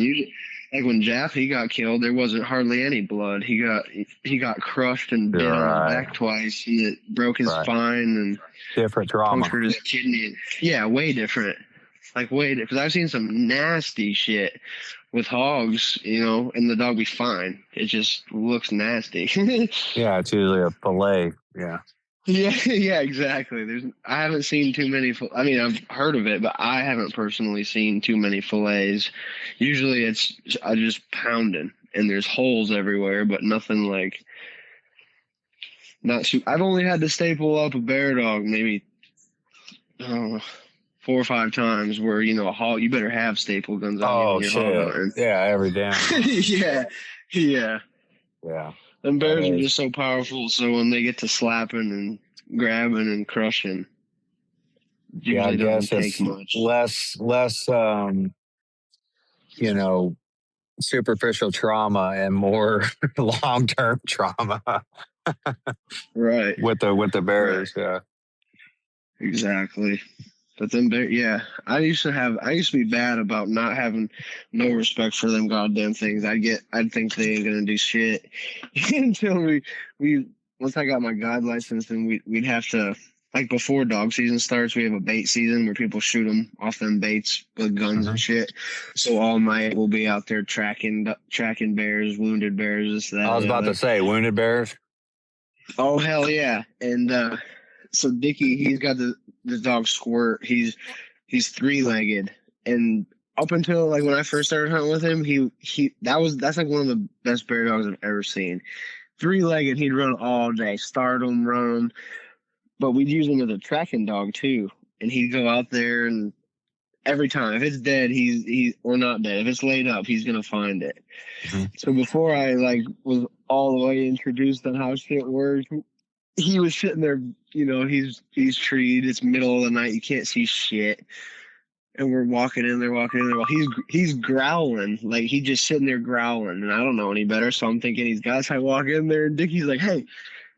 Like when Jaff he got killed, there wasn't hardly any blood. He got crushed and bit You're on his right. back twice, and it broke his Right. spine and Different trauma. punctured his kidney. Yeah, way different. Like way different. Because I've seen some nasty shit with hogs, and the dog be fine. It just looks nasty. Yeah, it's usually a fillet. Yeah. Yeah, yeah, exactly. I haven't seen too many. I mean, I've heard of it, but I haven't personally seen too many fillets. Usually, it's just pounding, and there's holes everywhere, but nothing like not. I've only had to staple up a bear dog maybe uh, 4 or 5 times. Where a hog, you better have staple guns on you when Oh you're hog shit. hunting. Yeah, every damn hunt. Yeah, yeah. Yeah. And That bears are is. just so powerful. So when they get to slapping and grabbing and crushing, it Yeah, I usually doesn't guess take it's much. less you know, superficial trauma and more long term trauma Right, with the right, bears. Yeah. exactly. But then, yeah, I used to be bad about not having no respect for them goddamn things. I'd think they ain't gonna do shit until we, once I got my guide license, and we'd have to, like before dog season starts, we have a bait season where people shoot them off them baits with guns Hmm. and shit. So all night we'll be out there tracking bears, wounded bears, this, that, I and was the about to other. say wounded bears. Oh hell yeah! And so Dickie, he's got the dog Squirt. He's 3-legged, and up until like when I first started hunting with him, that's like one of the best bear dogs I've ever seen. 3-legged, he'd run all day, start him, run him. But we'd use him as a tracking dog too, and he'd go out there and every time if it's dead, he or not dead. If it's laid up, he's gonna find it. Hmm. So before I like was all the way introduced on how shit works, he was sitting there, he's treed. It's middle of the night. You can't see shit. And we're walking in there. Well, he's growling. Like he just sitting there growling. And I don't know any better. So I'm thinking he's got. So I walk in there and Dickie's like, "Hey,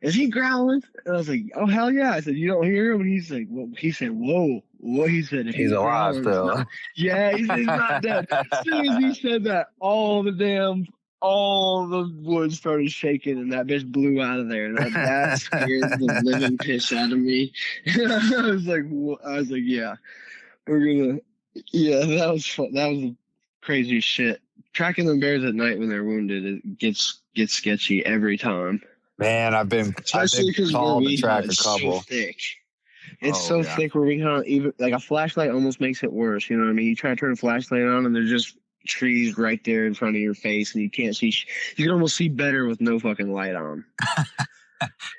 is he growling?" And I was like, "Oh hell yeah." I said, "You don't hear him?" And he's like, "Well," he said, "Whoa." What he said, if He's he's alive growling, it's not. still. Yeah, he said he's not dead. As soon as he said that, all the wood started shaking, and that bitch blew out of there. That scared the living piss out of me. I was like, yeah, we're gonna, yeah, that was fun. That was crazy shit. tracking them bears at night when they're wounded, it gets sketchy every time. Man, I've Especially been because where called to we hunt, track a it's so couple. thick. It's Oh so yeah. thick where we hunt, even like a flashlight almost makes it worse. You know what I mean? You try to turn a flashlight on, and there's just trees right there in front of your face, and you can't see. You can almost see better with no fucking light on.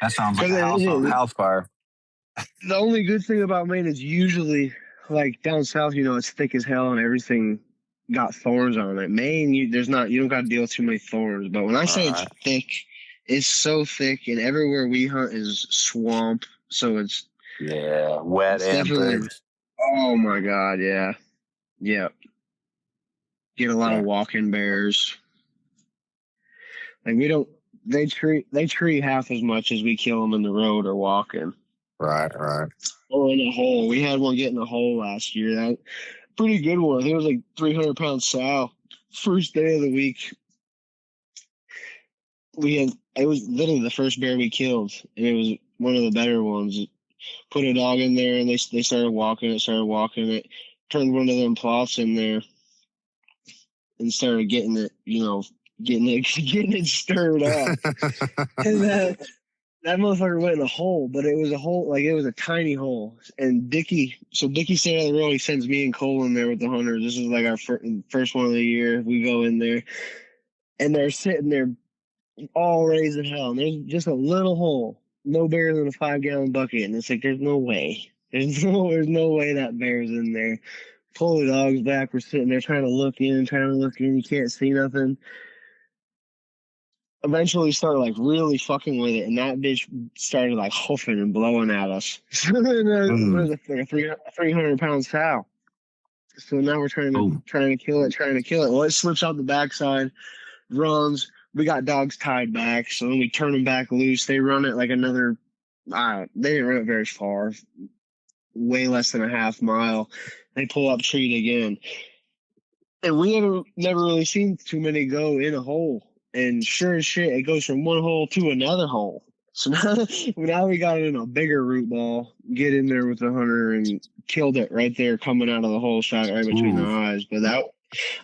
That sounds like Because a house fire. the only good thing about Maine is usually like down south, it's thick as hell and everything got thorns on it. Maine, you don't got to deal with too many thorns. But when I All say it's right. thick, it's so thick, and everywhere we hunt is swamp, so Yeah, wet it's and definitely. thick. Oh my god, yeah, yeah. Get a lot of Yeah. walking bears. Like we don't. They tree half as much as we kill them in the road or walking. Right, right. Or in a hole. We had one get in a hole last year. That pretty good one. I think it was like 300-pound sow. First day of the week, it was literally the first bear we killed, and it was one of the better ones. Put a dog in there, and they started walking it, turned one of them plots in there, and started getting it, getting it stirred up. And that motherfucker went in a hole, but it was a hole, like it was a tiny hole. And Dickie stayed on the road. He sends me and Cole in there with the hunters. This is like our first one of the year. We go in there, and they're sitting there all raised in hell. And there's just a little hole, no bigger than a 5-gallon bucket. And it's like, there's no way. There's no way that bear's in there. Pull the dogs back. We're sitting there trying to look in. You can't see nothing. Eventually started like really fucking with it, and that bitch started like hoofing and blowing at us. So then it Mm. was like a 300-pound sow. So now we're Oh, trying to kill it. Well, it slips out the backside, runs. We got dogs tied back, so then we turn them back loose. They run it like another. They didn't run it very far, way less than a half mile. They pull up treat again, and we never really seen too many go in a hole. And sure as shit, it goes from one hole to another hole. So now we got it in a bigger root ball. Get in there with the hunter and killed it right there, coming out of the hole, shot it right between the ooh. eyes. But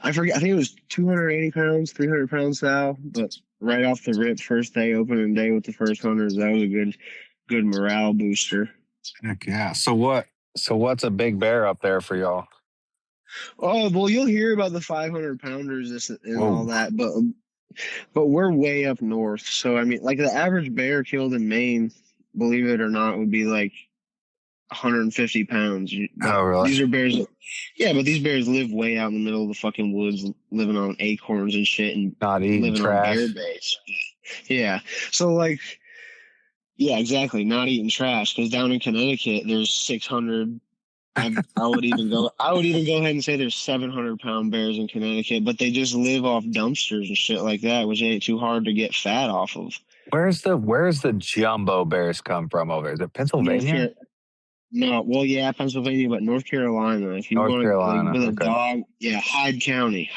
I forget. I think it was 280 pounds, 300 pounds sow. But right off the rip, first day, opening day with the first hunters, that was a good morale booster. Heck yeah. So what's a big bear up there for y'all? Oh well, you'll hear about the 500 pounders this and all Whoa. that, but we're way up north. So I mean, like the average bear killed in Maine, believe it or not, would be like 150 pounds. But Oh, really? these are bears. Yeah, but these bears live way out in the middle of the fucking woods, living on acorns and shit, and Not eating living on bear trash. base. Yeah. So like, yeah, exactly. Not eating trash because down in Connecticut, there's 600. I would even go. I would even go ahead and say there's 700-pound bears in Connecticut, but they just live off dumpsters and shit like that, which ain't too hard to get fat off of. Where's the jumbo bears come from over there? Is it North Pennsylvania? Carolina. No, well, yeah, Pennsylvania, but North Carolina. If you North want to, like, Carolina. with a Okay. dog, yeah, Hyde County,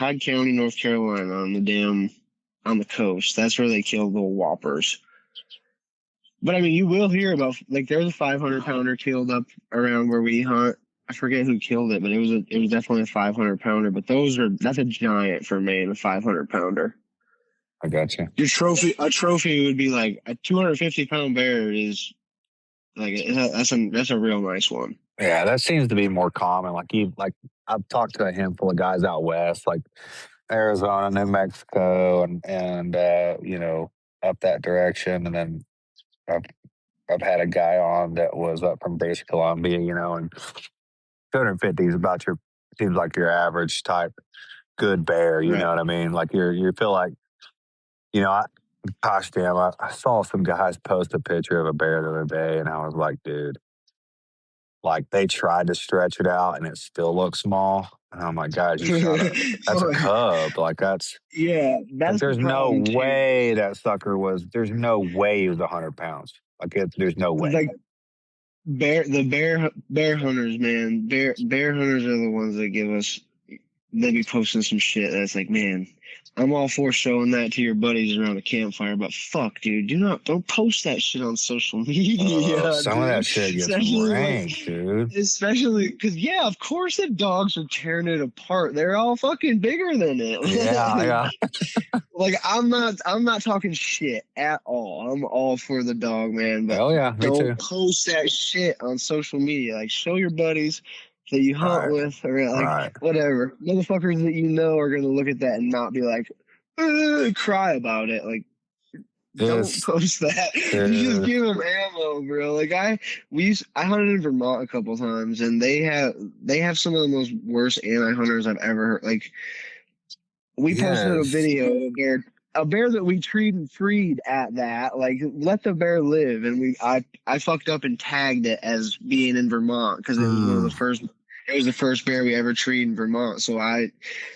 North Carolina, on the coast. That's where they kill the whoppers. But I mean, you will hear about like there's a 500-pounder killed up around where we hunt. I forget who killed it, but it was definitely a 500-pounder. But that's a giant for Maine, a 500-pounder. I got you. A trophy would be like a 250-pound bear is like that's a real nice one. Yeah, that seems to be more common. Like I've talked to a handful of guys out west, like Arizona, New Mexico, and up that direction. And then I've I've had a guy on that was up from British Columbia, and 250 is about your seems like your average type good bear. You Right. know what I mean? Like you feel like you know. Gosh damn, I saw some guys post a picture of a bear the other day, and I was like, dude, like they tried to stretch it out, and it still looks small. And I'm like, guys, that's a cub. Yeah, Like that's the there's no problem too. way that sucker was. There's no way he was 100 pounds. There's no way. Like bear hunters, man. Bear hunters are the ones that give us they be posting some shit that's like, man, I'm all for showing that to your buddies around a campfire, but fuck, dude, don't post that shit on social media, Some of that dude. shit gets Especially like, rank, dude. especially because yeah, of course the dogs are tearing it apart. They're all fucking bigger than Yeah, it. yeah. Like I'm not talking shit at all. I'm all for the dog, man, but Hell yeah, me don't too. post that shit on social media. Like show your buddies that you hunt Right, with or like right. whatever. Motherfuckers that you know are gonna look at that and not be like cry about it. Like don't Just, post that. You just uh, give them ammo, bro. Like I hunted in Vermont a couple times and they have some of the most worst anti-hunters I've ever heard. Like we posted a yes. video of a bear that we treated and freed at that. Like let the bear live, and I fucked up and tagged it as being in Vermont because it was one of the Mm, first. It was the first bear we ever treated in Vermont. So I,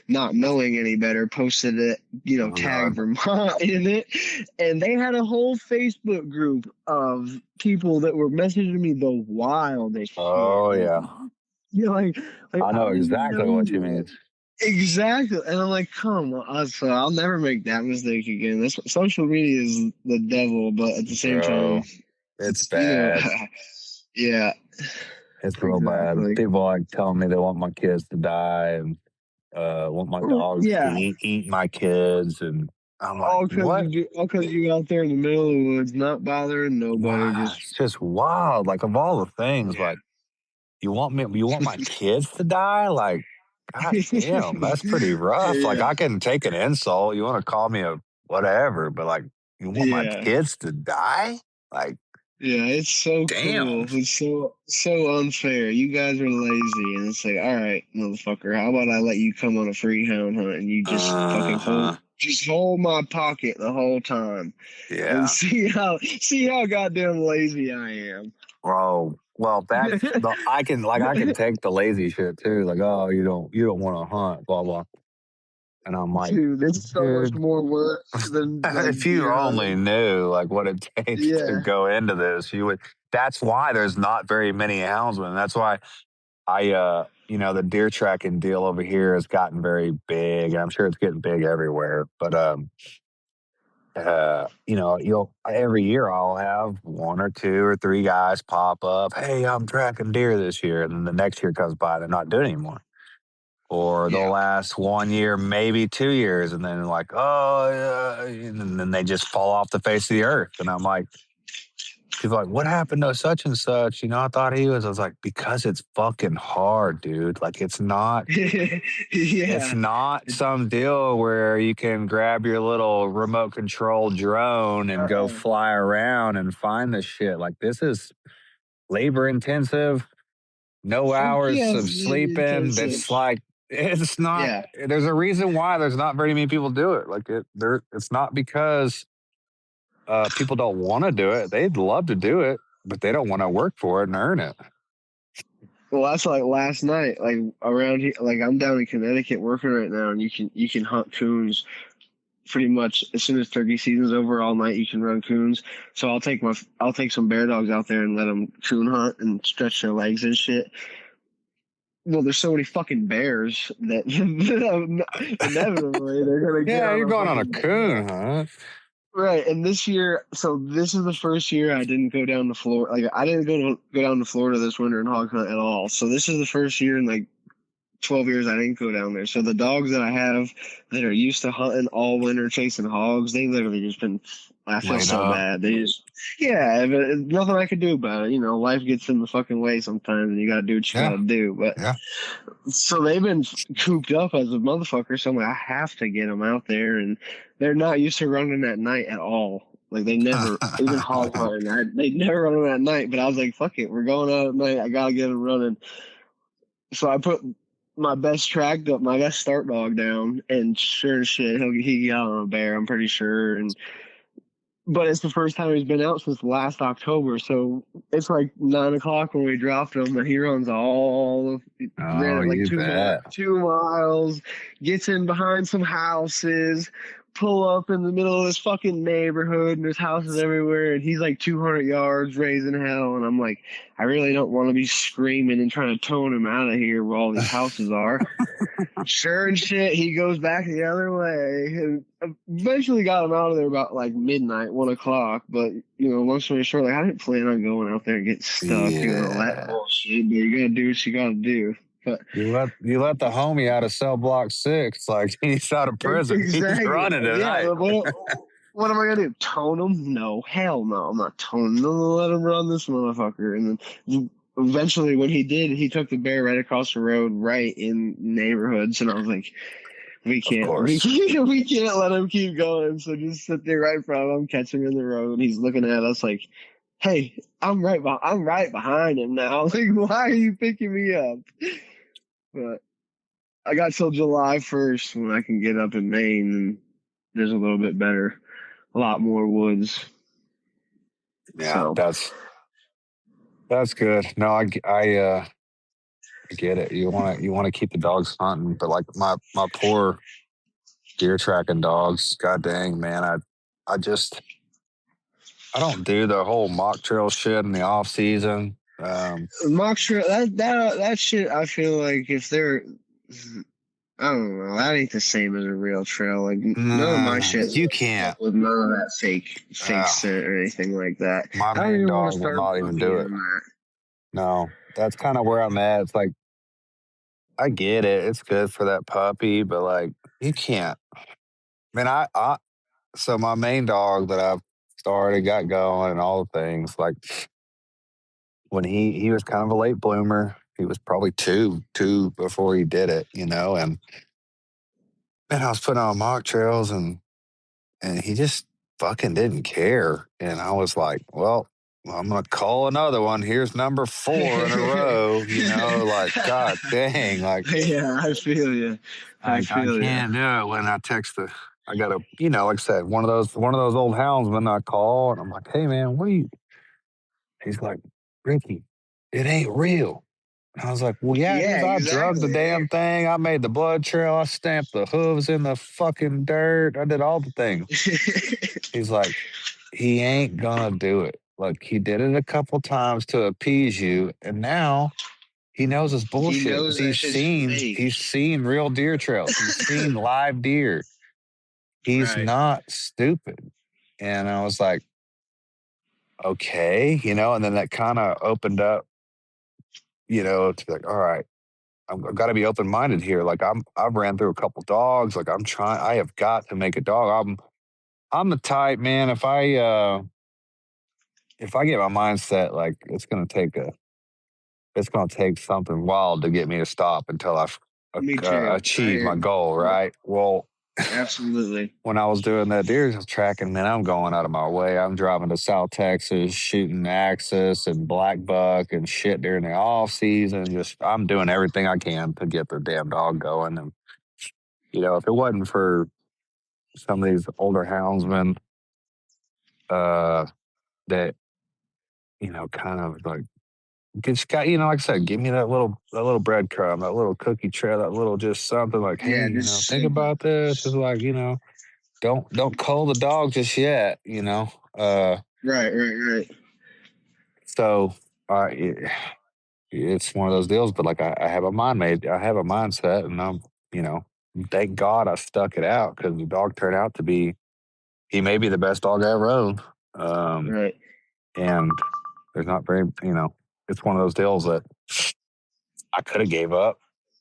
not knowing any better, posted it. You know, oh tagged God. Vermont in it, and they had a whole Facebook group of people that were messaging me the wildest shit. Oh Like, yeah. you know, like I I know don't even exactly know what you you. mean, Exactly. And I'm like, come on. So I'll never make that mistake again. That's social media is the devil, but at the same time, bro. It's it's, you know, bad. yeah, It's real bad. exactly. People like telling me they want my kids to die and want my dogs to Yeah. eat my kids, and I'm like, what? All because you out there in the middle of the woods, not bothering nobody, Wow, just, it's just wild. Like of all the things, yeah. like you want my kids to die? Like, god damn, that's pretty rough. Like Yeah. I can take an insult. You want to call me a whatever, but like you want my Yeah. kids to die? Like, Yeah, it's so damn. cruel. It's so unfair. You guys are lazy, and it's like, all right, motherfucker, how about I let you come on a free hound hunt and you just fucking Uh-huh. just hold my pocket the whole time and Yeah. see how goddamn lazy I am. Bro, well, that's the I can take the lazy shit too. Like, oh, you don't want to hunt, blah blah. And I'm like, Dude, it's so much dude, more work than like if you deer only hunting. knew like what it takes to Yeah. go into this, you would. That's why there's not very many houndsmen. That's why the deer tracking deal over here has gotten very big, and I'm sure it's getting big everywhere. But you'll every year I'll have one or two or three guys pop up. Hey, I'm tracking deer this year, and then the next year comes by, they're not doing it anymore. Or they'll Yeah. last 1 year, maybe 2 years, and then like, oh, yeah, and then they just fall off the face of the earth. And I'm like, people are like, what happened to such and such? I thought he was. I was like, because it's fucking hard, dude. Like, it's Yeah. not some deal where you can grab your little remote control drone and go Uh-uh. fly around and find the shit. Like this is labor intensive, no Fuck hours yes, of labor sleeping. intensive. That's like it's not. Yeah. There's a reason why there's not very many people do it. Like it's not because people don't want to do it. They'd love to do it, but they don't want to work for it and earn it. Well, that's like last night, like around here, like I'm down in Connecticut working right now, and you can hunt coons pretty much as soon as turkey season's over. All night you can run coons. So I'll take some bear dogs out there and let them coon hunt and stretch their legs and shit. Well, there's so many fucking bears that inevitably they're gonna get Yeah, on you're a going on a fucking coon hunt. right. And this year, so this is the first year I didn't go down to Florida. Like I didn't go down to Florida this winter and hog hunt at all. So this is the first year in like 12 years I didn't go down there. So the dogs that I have that are used to hunting all winter chasing hogs, they literally just been, I feel Laid so up. bad. They just, yeah, but nothing I could do about it. You know, life gets in the fucking way sometimes and you got to do what you got Yeah, to do. But yeah. so they've been cooped up as a motherfucker. So I'm like, I have to get them out there. And they're not used to running at night at all. Like they never, even hog hunting, they never run them at night. But I was like, fuck it, we're going out at night. I got to get them running. So I put my best track up, my best start dog down, and sure as shit, he got on a bear. I'm pretty sure, and but it's the first time he's been out since last October. So it's like 9 o'clock when we dropped him, and he runs ran Oh, it like you bet. 2 miles, gets in behind some houses, pull up in the middle of this fucking neighborhood and there's houses everywhere and he's like 200 yards raising hell and I'm like, I really don't want to be screaming and trying to tone him out of here where all these houses are. Sure and shit, he goes back the other way and eventually got him out of there about like midnight, 1 o'clock. But long story short, like I didn't plan on going out there and getting stuck, that bullshit. But you gotta do what you gotta do. But you let the homie out of cell block 6, like he's out of prison. Exactly. He's running tonight. Yeah, what am I gonna do? Tone him? No, hell no. I'm not toning him. Let him run this motherfucker. And then eventually, when he did, he took the bear right across the road, right in neighborhoods. And I was like, we can't let him keep going. So just sit there right in front of him, catch him in the road. And he's looking at us like, hey, I'm right behind him now. Like, why are you picking me up? But I got till July 1st when I can get up in Maine and there's a little bit better, a lot more woods. Yeah, so. That's good. No, I get it. You want to keep the dogs hunting, but like my poor deer tracking dogs, god dang, man, I don't do the whole mock trail shit in the off season. Mock trail, that shit, I feel like if they're, I don't know, that ain't the same as a real trail. Like none of my shit, you can't with none of that fake scent or anything like that. My main dog will not even do it. No, that's kind of where I'm at. It's like I get it; it's good for that puppy, but like you can't. Man, so my main dog that I've started, got going, and all the things like. When he was kind of a late bloomer, he was probably two before he did it, and I was putting on mock trails and he just fucking didn't care. And I was like, well, I'm going to call another one. Here's number 4 in a row, like, God dang. Like, yeah, I feel you. I can't do it when I text I got like I said, one of those old houndsmen I call and I'm like, hey man, he's like, Ricky, it ain't real. And I was like, well, yeah, it is. I drugged the damn thing. I made the blood trail. I stamped the hooves in the fucking dirt. I did all the things. He's like, he ain't gonna do it. Like, he did it a couple times to appease you, and now he knows it's bullshit because he's seen real deer trails. He's seen live deer. He's not stupid. And I was like, okay, and then that kind of opened up, to be like, all right, I've got to be open minded here. Like I've ran through a couple dogs. Like I have got to make a dog. I'm the type, man. If I get my mindset, like it's gonna take something wild to get me to stop until I've achieved my goal, right? Well, absolutely. When I was doing that deer tracking, man, I'm going out of my way. I'm driving to South Texas, shooting axis and black buck and shit during the off season. Just I'm doing everything I can to get the damn dog going. And if it wasn't for some of these older houndsmen, that kind of like just got like I said, give me that little breadcrumb, that little cookie trail, that little just something like, hey, think about this. It's like don't cull the dog just yet, Right. So it's one of those deals, but like I have a mindset, and I'm thank God I stuck it out because the dog turned out to be he may be the best dog I ever owned. Right. And there's not very it's one of those deals that I could have gave up,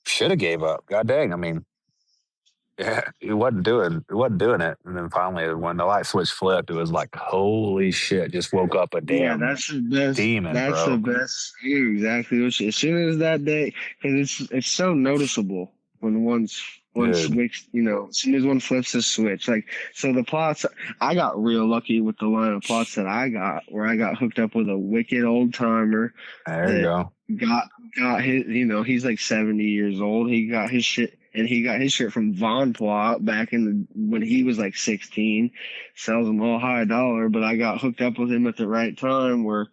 should have gave up. God dang, I mean. Yeah, it wasn't doing it, and then finally, when the light switch flipped, it was like, holy shit! Just woke up a damn that's the best demon. That's bro. the best. Exactly. As soon as that day, because it's so noticeable when one switch. As soon as one flips the switch, like so the plots. I got real lucky with the line of plots that I got, where I got hooked up with a wicked old timer. There you go. Got his. He's like 70 years old. He got his shit. And he got his shirt from Von Plot back when he was like 16. Sells them all high dollar, but I got hooked up with him at the right time where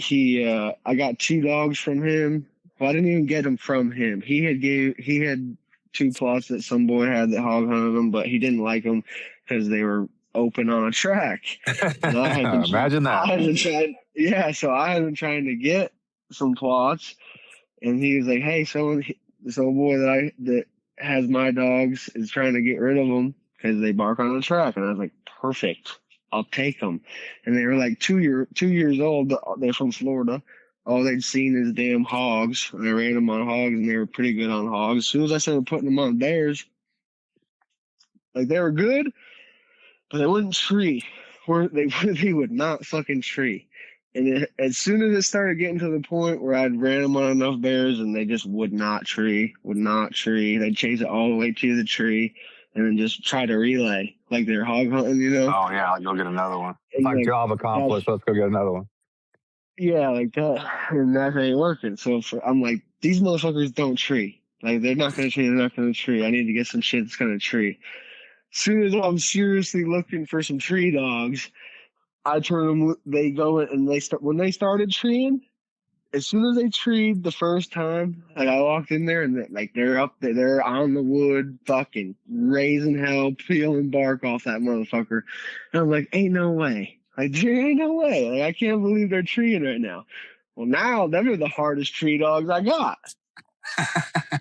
I got 2 dogs from him. Well, I didn't even get them from him. He had two plots that some boy had that hog hunted them, but he didn't like them because they were open on a track. And I had been, Imagine that. so I had been trying to get some plots, and he was like, "Hey, this old boy that has my dogs is trying to get rid of them because they bark on the track." And I was like, "Perfect, I'll take them." And they were like 2 years old. They're from Florida. All they'd seen is damn hogs, and I ran them on hogs, and they were pretty good on hogs. As soon as I started putting them on bears, like they were good, but they wouldn't tree. They would not fucking tree. And as soon as it started getting to the point where I'd ran them on enough bears and they just would not tree. They'd chase it all the way to the tree and then just try to relay like they're hog hunting, you know? Oh, yeah, I'll go get another one. And Like job accomplished, let's go get another one. Yeah, like that. And that ain't working. So I'm like, these motherfuckers don't tree. Like, they're not going to tree. They're not going to tree. I need to get some shit that's going to tree. As soon as I'm seriously looking for some tree dogs, I turn them. They go and they start when they started treeing. As soon as they treed the first time, like I walked in there and like they're up there, they're on the wood, fucking raising hell, peeling bark off that motherfucker. And I'm like, ain't no way. Like there ain't no way. Like I can't believe they're treeing right now. Well, now them are the hardest tree dogs I got.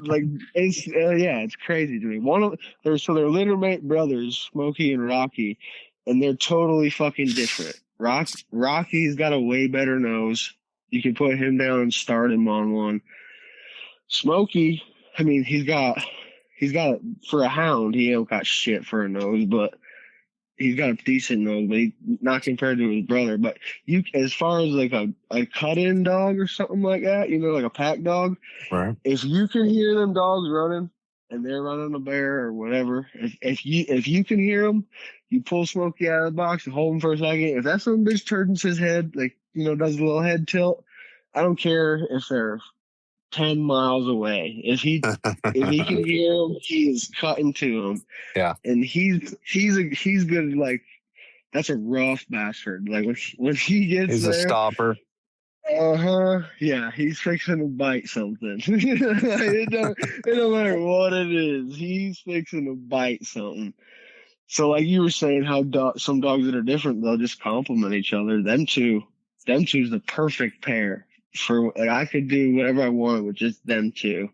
Like it's crazy to me. They're litter mate brothers, Smokey and Rocky, and they're totally fucking different. Rocky's got a way better nose. You can put him down and start him on one. Smokey, I mean, he's got for a hound, he ain't got shit for a nose, but he's got a decent nose, but not compared to his brother. But as far as like a cut-in dog or something like that, you know, like a pack dog, right? If you can hear them dogs running and they're running a bear or whatever, if you can hear them, you pull Smokey out of the box and hold him for a second. If that son bitch turns his head, like, you know, does a little head tilt, I don't care if they're 10 miles away. If he can hear him, he is cutting to him. Yeah. And he's good. Like, that's a rough bastard. Like when he gets he's there, a stopper. Yeah, he's fixing to bite something. it don't matter what it is. He's fixing to bite something. So, like you were saying, how some dogs that are different, they'll just complement each other. Them two's the perfect pair for. Like, I could do whatever I want with just them two.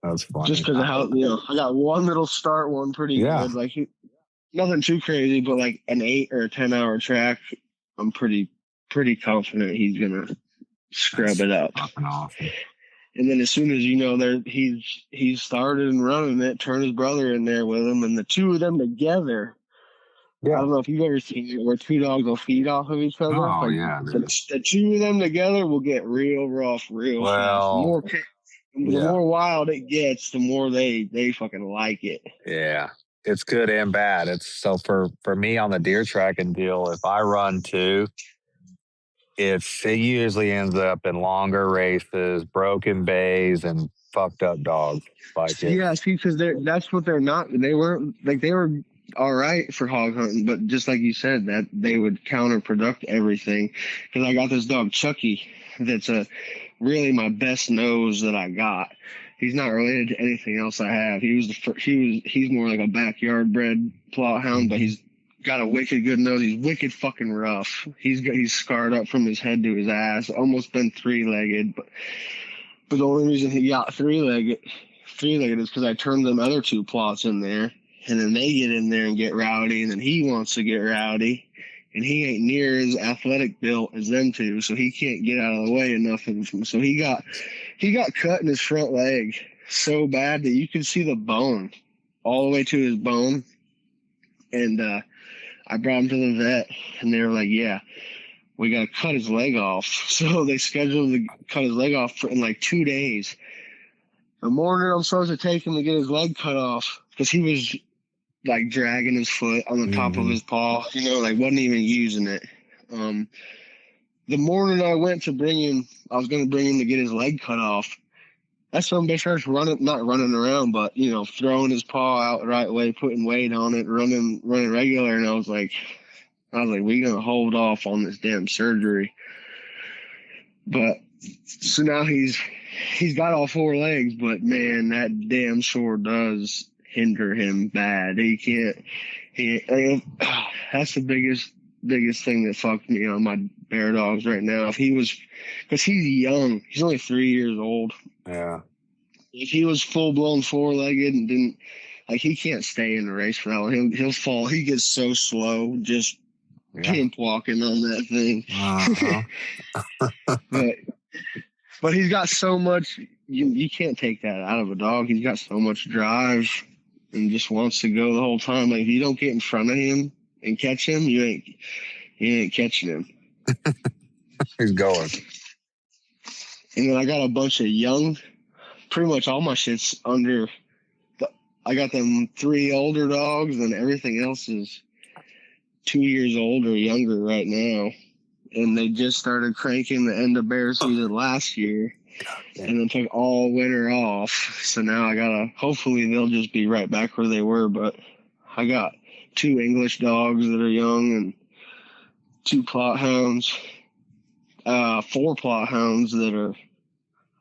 That's funny. Just because of how I got one that'll start one pretty good. Like nothing too crazy, but like an 8 or 10 hour track, I'm pretty confident he's gonna scrub it up. Awesome. And then as soon as you know he's started and running it, turn his brother in there with him, and the two of them together. Yeah. I don't know if you've ever seen it where two dogs will feed off of each other. Oh yeah, the two of them together will get real rough real fast. The more wild it gets, the more they fucking like it. Yeah. It's good and bad. It's so for me on the deer tracking deal, if I run two, it usually ends up in longer races, broken bays, and fucked up dogs. Yeah, see, because that's what they're not. They were all right for hog hunting, but just like you said, that they would counterproduct everything. Because I got this dog Chucky, that's really my best nose that I got. He's not related to anything else I have. He's more like a backyard bred plot hound, but he's got a wicked good nose. He's wicked fucking rough. He's scarred up from his head to his ass. Almost been 3-legged, but the only reason he got 3-legged is because I turned them other two plots in there, and then they get in there and get rowdy, and then he wants to get rowdy, and he ain't near as athletic built as them two, so he can't get out of the way enough. So he got cut in his front leg so bad that you could see the bone all the way to his bone. And I brought him to the vet, and they were like, yeah, we got to cut his leg off. So they scheduled to cut his leg off in like 2 days. The morning I'm supposed to take him to get his leg cut off because he was like dragging his foot on the top of his paw, like wasn't even using it. The morning I went to bring him, I was going to bring him to get his leg cut off. That son bitch starts not running around, but throwing his paw out the right way, putting weight on it, running regular. And I was like, we gonna hold off on this damn surgery. But so now he's he's got all four legs, but man, that damn sure does hinder him bad. He can't. That's the biggest thing that fucked me on my bear dogs right now. If he was, because he's young, he's only 3 years old. Yeah. If he was full blown four legged and didn't, like, he can't stay in the race for that long. He'll fall. He gets so slow just pimp walking on that thing. but but he's got so much. You can't take that out of a dog. He's got so much drive and just wants to go the whole time. Like, if you don't get in front of him and catch him, you ain't catching him. He's going. And then I got a bunch of young, pretty much all my shit's under. I got them 3 older dogs, and everything else is 2 years old or younger right now. And they just started cranking the end of bear season last year, and then took all winter off. So now I gotta, hopefully they'll just be right back where they were. But I got 2 English dogs that are young and 2 plot hounds, 4 plot hounds that are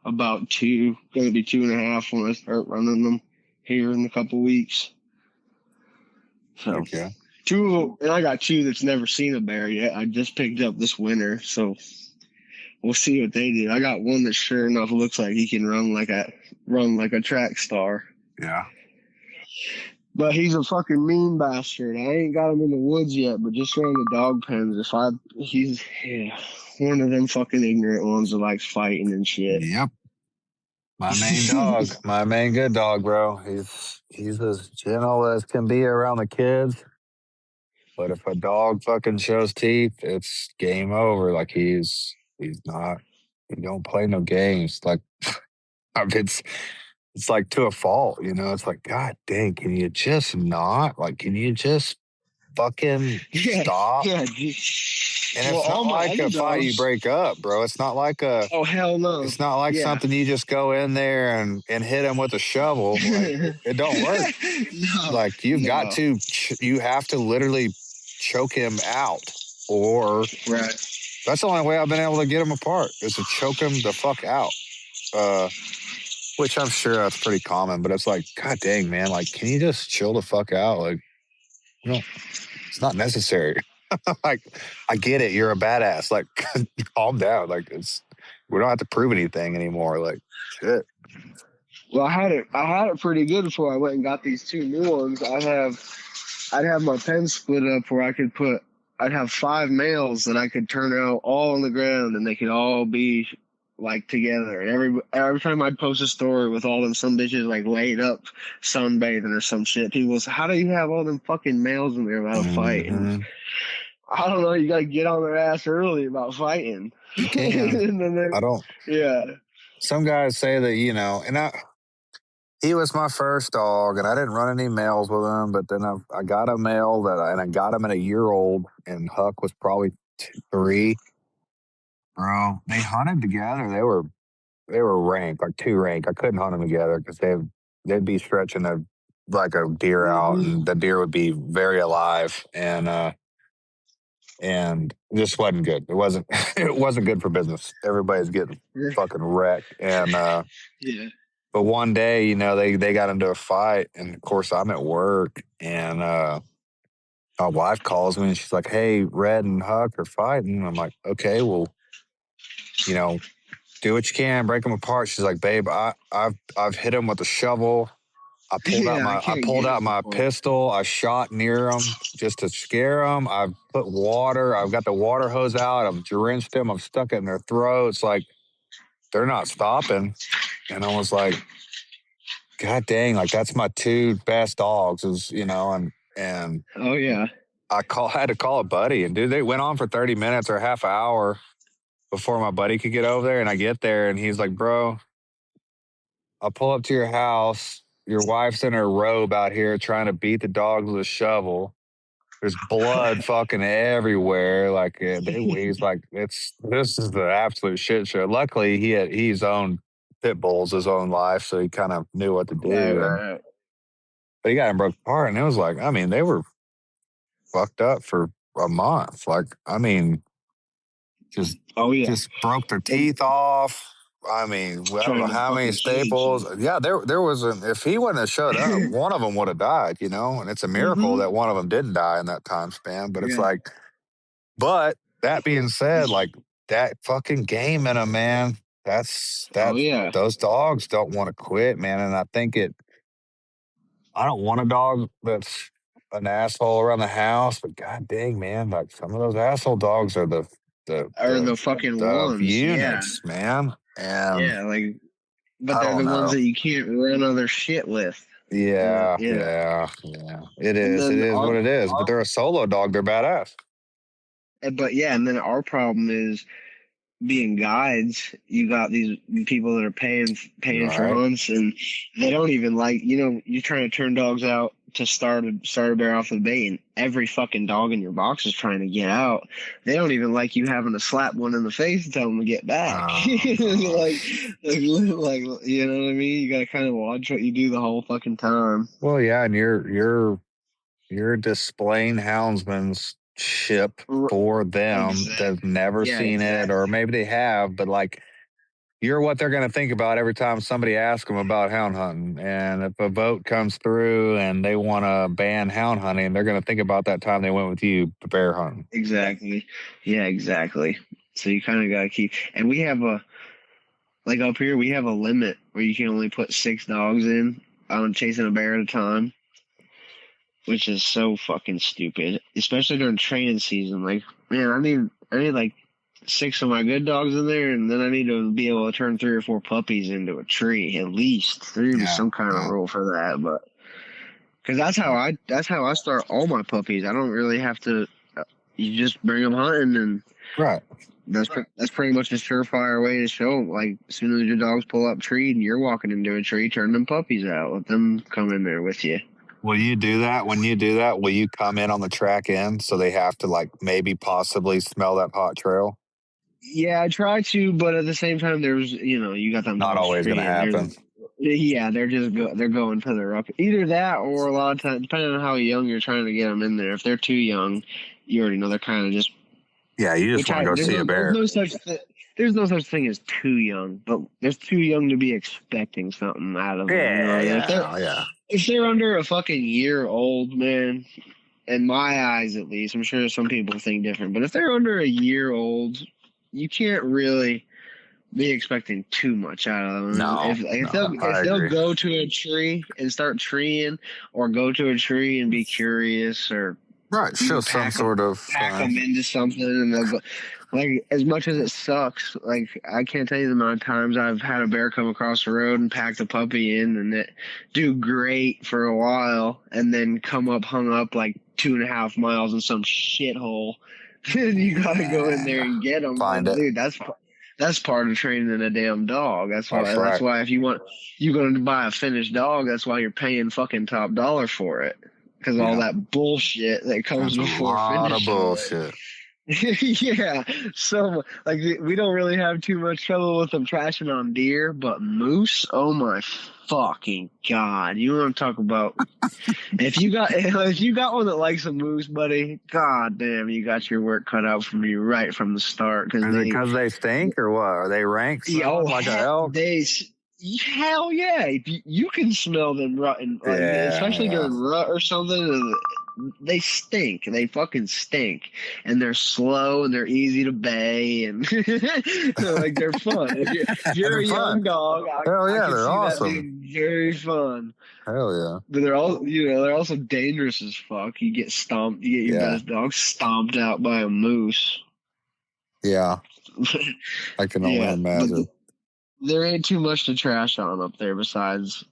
about 2, going to be 2.5 when I start running them here in a couple weeks. So. Okay. 2, and I got 2 that's never seen a bear yet. I just picked up this winter, so we'll see what they do. I got one that sure enough looks like he can run like a track star. Yeah. But he's a fucking mean bastard. I ain't got him in the woods yet, but just around the dog pens. He's one of them fucking ignorant ones that likes fighting and shit. Yep. My main dog, my main good dog, bro. He's as gentle as can be around the kids. But if a dog fucking shows teeth, it's game over. Like he's not. He don't play no games. Like it's like to a fault. You know, it's like, God dang, can you just not? Like, can you just fucking stop? Yeah. And it's not like a fight you break up, bro. It's not like oh hell no. It's not like something you just go in there and hit him with a shovel. Like, it don't work. No, like you have to literally choke him out, or that's the only way I've been able to get him apart is to choke him the fuck out. Which I'm sure that's pretty common, but it's like, God dang, man, like, can you just chill the fuck out? Like, you know, it's not necessary. Like, I get it. You're a badass. Like, calm down. Like, we don't have to prove anything anymore. Like, shit. Well, I had it pretty good before I went and got these 2 new ones. I'd have my pen split up where I'd have 5 males that I could turn out all on the ground, and they could all be like together. And every time I'd post a story with all them some bitches like laid up sunbathing or some shit, people was, how do you have all them fucking males in there without fighting? I don't know. You got to get on their ass early about fighting. You can. I don't. Yeah. Some guys say that, you know, and he was my first dog, and I didn't run any males with him. But then I got a male and I got him at a year old, and Huck was probably 3. Bro, they hunted together. They were rank, like 2 rank. I couldn't hunt them together because they'd be stretching like a deer out, and the deer would be very alive, and it just wasn't good. It wasn't good for business. Everybody's getting fucking wrecked, and yeah. But one day, you know, they got into a fight, and of course I'm at work, and my wife calls me and she's like, "Hey, Red and Huck are fighting." And I'm like, "Okay, well, you know, do what you can, break them apart." She's like, "Babe, I've hit him with a shovel. I pulled out my pistol. I shot near them just to scare them. I've put water. I've got the water hose out. I've drenched them. I've stuck it in their throats. Like, they're not stopping." And I was like, God dang, like, that's my 2 best dogs, is, you know, and oh yeah. I had to call a buddy, and dude, they went on for 30 minutes or half an hour before my buddy could get over there. And I get there, and he's like, "Bro, I'll pull up to your house. Your wife's in her robe out here trying to beat the dogs with a shovel. There's blood fucking everywhere." Like, he's like, this is the absolute shit show. Luckily, he's owned pit bulls his own life, so he kind of knew what to do. Right. But he got him broke apart, and it was like, I mean, they were fucked up for a month. Like, I mean, just broke their teeth off. I mean, I don't know trying to how many fucking change staples. him. Yeah, there was an. If he wouldn't have showed up, one of them would have died. And it's a miracle Mm-hmm. that one of them didn't die in that time span. But it's Yeah. like, but that being said, like that fucking game in him, man. Oh That yeah. those dogs don't want to quit, man. And I think it. I don't want a dog that's an asshole around the house, but god dang, man, like some of those asshole dogs are the Or the the fucking the ones. Yeah. units, man. And Yeah. Like, but I they're don't the ones know. that you can't run other shit with. Yeah, Yeah. yeah, yeah. It And is. It then is what it is. But they're a solo dog. They're badass. but yeah, and then our problem is being guides, you got these people that are All paying for right. hunts, and they don't even like you're trying to turn dogs out to start a bear off the bait, and every fucking dog in your box is trying to get out. They don't even like you having to slap one in the face and tell them to get back. Oh like, gosh. you know what I mean? You got to kind of watch what you do the whole fucking time. Well, yeah, and you're displaying houndsmanship for them Exactly. that've never Yeah, seen it, or exactly. maybe they have, but like you're what they're going to think about every time somebody asks them about hound hunting. And if a vote comes through and they want to ban hound hunting, they're going to think about that time they went with you bear hunting. Exactly. Yeah, exactly. So you kind of got to keep, and we have like up here, we have a limit where you can only put 6 dogs in on chasing a bear at a time, which is so fucking stupid, especially during training season. Like, man, I need like 6 of my good dogs in there, and then I need to be able to turn 3 or 4 puppies into a tree at least. There need to be Yeah. some kind of Yeah. rule for that, but because that's how I start all my puppies. I don't really have to. You just bring them hunting, and Right. that's pretty much a surefire way to show. Like, as soon as your dogs pull up tree and you're walking into a tree, turn them puppies out. Let them come in there with you. Will you do that? When you do that, will you come in on the track end so they have to like maybe possibly smell that hot trail? Yeah, I try to, but at the same time, you got them Not dogs always going to free, and happen. yeah, they're going to their up. Either that, or a lot of times, depending on how young you're trying to get them in there. If they're too young, you already know they're kind of just. Yeah, you just Which want to I go see a bear. there's no such thing as too young, but there's too young to be expecting something out of them. You know what Yeah, I mean? yeah, yeah. If they're under a fucking year old, man, in my eyes at least, I'm sure some people think different, but if they're under a year old, you can't really be expecting too much out of them. And No, no, if I they'll agree. go to a tree and start treeing, or go to a tree and be curious, or Right, show even some sort of. pack them into something, and they'll go. Like, as much as it sucks, like, I can't tell you the amount of times I've had a bear come across the road and pack the puppy in, and it do great for a while, and then come up hung up like 2.5 miles in some shithole. And you gotta go in there and get them. Find And it. dude, that's part of training a damn dog. That's That's why. That's right. why if you're going to buy a finished dog, that's why you're paying fucking top dollar for it. Because all Yeah, that bullshit that comes that's a before lot of finishing it. bullshit. Yeah, so like we don't really have too much trouble with them trashing on deer, but moose, oh my fucking god! You want to talk about if you got one that likes a moose, buddy? God damn, you got your work cut out from you right from the start, because Is it because they stink or what? Are they rank oh smelling like a elk? hell yeah, you can smell them rutting, like, Yeah, especially yeah. during rut or something. They stink. They fucking stink, and they're slow and they're easy to bay, and like, they're fun. If And you're they're a young fun. dog, Hell I yeah, can they're see that awesome. being very fun. Hell But they're also dangerous as fuck. You get yeah. your Yeah. best dog stomped out by a moose. Yeah. I can only Yeah, but imagine. there ain't too much to trash on up there besides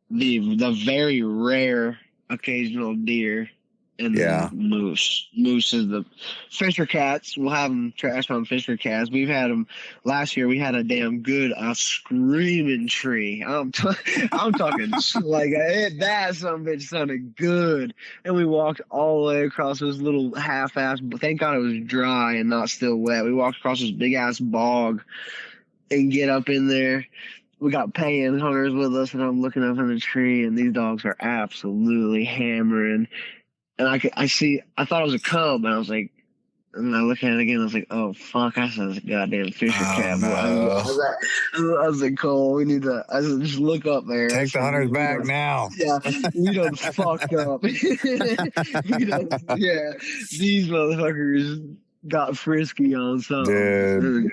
the very rare occasional deer, and then Yeah. moose. Moose is the fisher cats. We'll have them trash on fisher cats. We've had them last year. We had a screaming tree. I'm talking like that. Some bitch sounded good, and we walked all the way across this little half-ass. Thank God it was dry and not still wet. We walked across this big ass bog and get up in there. We got paying hunters with us, and I'm looking up in the tree, and these dogs are absolutely hammering. And I thought it was a cub, and I was like, And I look at it again. I was like, "Oh fuck! I saw this goddamn Fisher Oh Cat." no! I was like, "Cole, we need to." I said, "Just look up there." I Take the said, hunters "We back done, now, yeah, we done fucked up. We done, yeah, these motherfuckers got frisky on something. dude. There's a